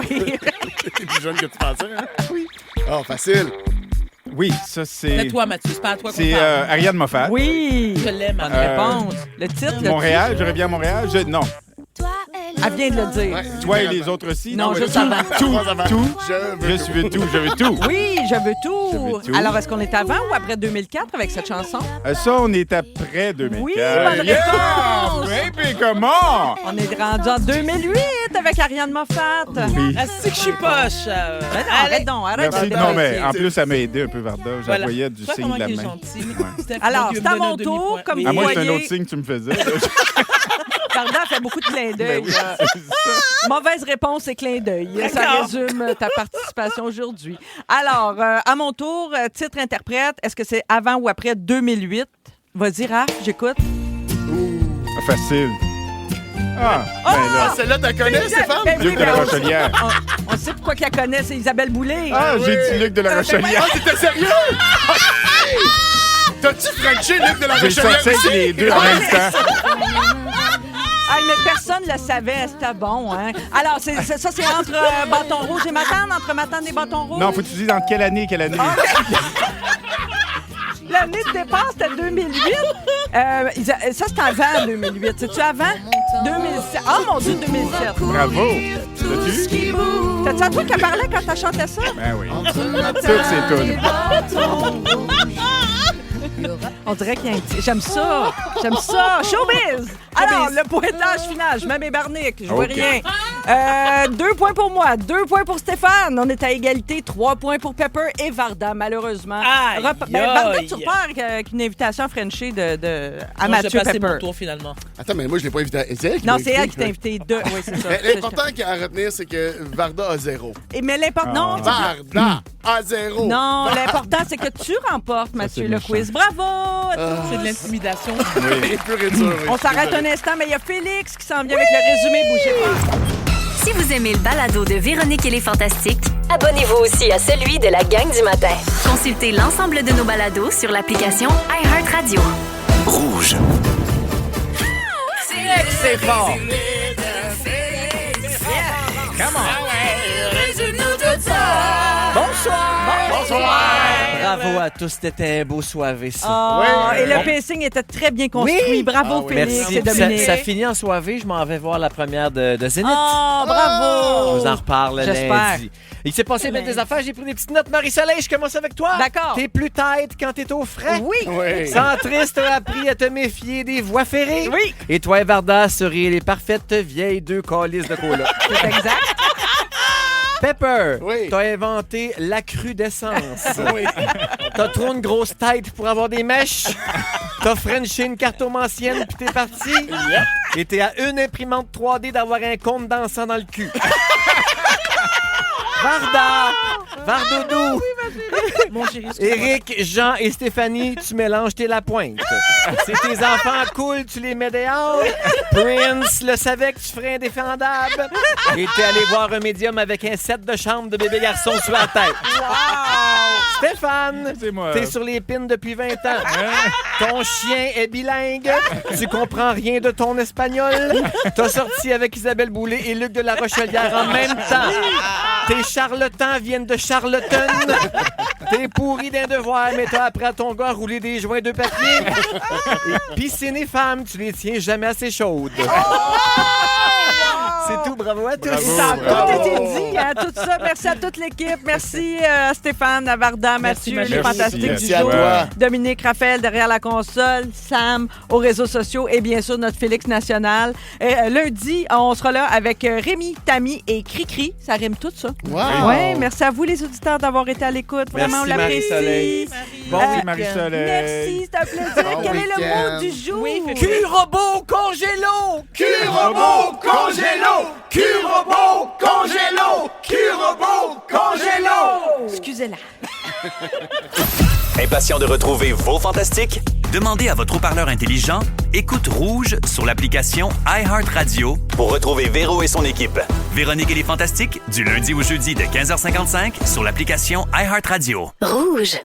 T'es plus jeune que tu pensais, hein? Oui. Oh, facile. Oui, ça, c'est... C'est toi, Mathieu, c'est pas à toi qu'on C'est parle. Ariane Moffat. Oui! Je l'aime, Bonne Ariane. réponse. Le titre, le Montréal, j'aurais bien à Montréal. Non. Elle vient de le dire. Toi et les autres aussi? Non, mais juste tout, avant. Tout, tout. Je Je veux tout, je veux tout. Oui, je veux tout. Je veux tout. Alors, est-ce qu'on est avant ou après 2004 avec cette chanson? Ça, on est après 2004. Oui, bonne réponse. Baby, comment? On est rendu en 2008 avec Ariane Moffat. Oui. Ah, c'est que je suis poche. Ben non, arrête donc, arrête Merci. de Non, mais baisser. en plus, ça m'a aidé un peu, Varda. Je la voyais du Toi, signe comment de la qu'il est main. gentil. Ouais. Steph, Alors, Dieu, c'est à me donne mon un tour, demi-point. comme Oui. À moi, c'est un voyez- autre signe que tu me faisais. Varda fait beaucoup de clins d'œil. Ben oui, là. c'est ça. Mauvaise réponse et clin d'œil. Ça D'accord. résume ta participation aujourd'hui. Alors, à mon tour, titre-interprète, est-ce que c'est avant ou après 2008? Vas-y, Raph, j'écoute. Facile. Ah, ben Ah, là. celle-là, t'as connais, Stéphane? Ben oui, Luc de la ben, Rochelière. on sait pourquoi qu'elle connaît, c'est Isabelle Boulay. Ah, j'ai dit Luc de la Rochelière. Ah, t'étais sérieux? T'as-tu Frenché Luc de la J'ai Rochelière sorti aussi? les deux en même temps. Ah, mais personne ne le savait, c'était bon, hein? Alors, ça, c'est entre bâton rouge et matane, entre matane et bâton rouge? Non, faut que tu dises dans quelle année, quelle année. L'année de départ, c'était 2008. Ça, c'était avant 2008. C'est-tu avant? 2007. Ah, mon Dieu, 2007. Bravo. T'as-tu? T'as-tu à toi qui parlait quand t'as chanté ça? Ben oui. Toutes ces tunes. On dirait qu'il y a un petit... J'aime ça. J'aime ça. Showbiz. Alors, le pointage final. Je mets mes barniques. Je vois OK. rien. 2 points pour moi. 2 points pour Stéphane. On est à égalité. 3 points pour Pepper et Varda, malheureusement. Aïe, Varda, aïe. tu repars avec une invitation à Frenchie à Non, Mathieu j'ai passé Pepper. mon tour, finalement. Attends, mais moi, je l'ai pas invité. C'est elle qui Non, m'a c'est elle invité. qui t'a invité. Oui, c'est ça. Mais l'important à retenir, c'est que Varda a 0. Mais l'important... Non, Varda a 0. non, l'important, c'est que tu remportes, Mathieu, le méchant. quiz. Bravo! C'est de l'intimidation. Et pur et dur, oui. On s'arrête un instant, mais il y a Félix qui s'en vient avec le résumé. Bougez pas. Si vous aimez le balado de Véronique et les Fantastiques, Abonnez-vous aussi à celui de la gang du matin. consultez l'ensemble de nos balados sur l'application iHeartRadio. Rouge. C'est fort. Bonsoir! Bravo à tous, c'était un beau soirée, ça. Ah, et le pacing était très bien construit. Oui. Bravo, Félix Merci. et Dominique. Ça finit en soirée. Je m'en vais voir la première de Zénith. Bravo! Je vous en reparle J'espère. lundi. Il s'est passé bien des affaires. J'ai pris des petites notes. Marie-Soleil, je commence avec toi. D'accord. T'es plus tête quand t'es au frais. Oui. Centriste a appris à te méfier des voies ferrées. Oui. Et toi et Varda seriez les parfaites vieilles deux calices de cola. C'est exact. Pepper, Oui. t'as inventé la crudescence. Oui. T'as trop une grosse tête pour avoir des mèches. T'as frenché une cartomancienne puis t'es parti. Et t'es à une imprimante 3D d'avoir un compte dansant dans le cul. Varda! Vardoudou! Mon chéri, Éric, Jean et Stéphanie, tu mélanges tes la pointe. Si tes enfants coulent, tu les mets dehors. Prince le savait que tu ferais indéfendable. Et t'es allé voir un médium avec un set de chambre de bébé garçon sur la tête. Stéphane, C'est moi. t'es sur les pins depuis 20 ans. Ton chien est bilingue. Tu comprends rien de ton espagnol. T'as sorti avec Isabelle Boulay et Luc de la Rochelière en même temps. Tes charlatans viennent de Charlotten. T'es pourri d'un devoir, mais t'as appris à ton gars à rouler des joints de papier. Et piscine et femmes, tu les tiens jamais assez chaudes. C'est tout, bravo à tous. Ça a tout été dit, hein, tout ça. Merci à toute l'équipe. Merci à Stéphane, à Varda, Mathieu, les Merci. fantastiques Merci du à jour. toi. Dominique, Raphaël derrière la console, Sam aux réseaux sociaux et bien sûr notre Félix National. Lundi, on sera là avec Rémi, Tammy et Cricri. Ça rime tout ça. Wow. Ouais, merci à vous les auditeurs d'avoir été à l'écoute. Vraiment, on Merci, l'apprécie. Marie-Soleil. Bon, Euh, Marie-Soleil. Merci, c'est un plaisir. Bon Quel est le week-end. mot du jour? Oui, Cul-robot congélo! Cul-robot congélo! Cul-robot congélo! Cul-robot congélo! Excusez-la. Impatient de retrouver vos fantastiques? Demandez à votre haut-parleur intelligent Écoute Rouge sur l'application iHeartRadio pour retrouver Véro et son équipe. Véronique et les Fantastiques, du lundi au jeudi de 15h55 sur l'application iHeartRadio. Rouge.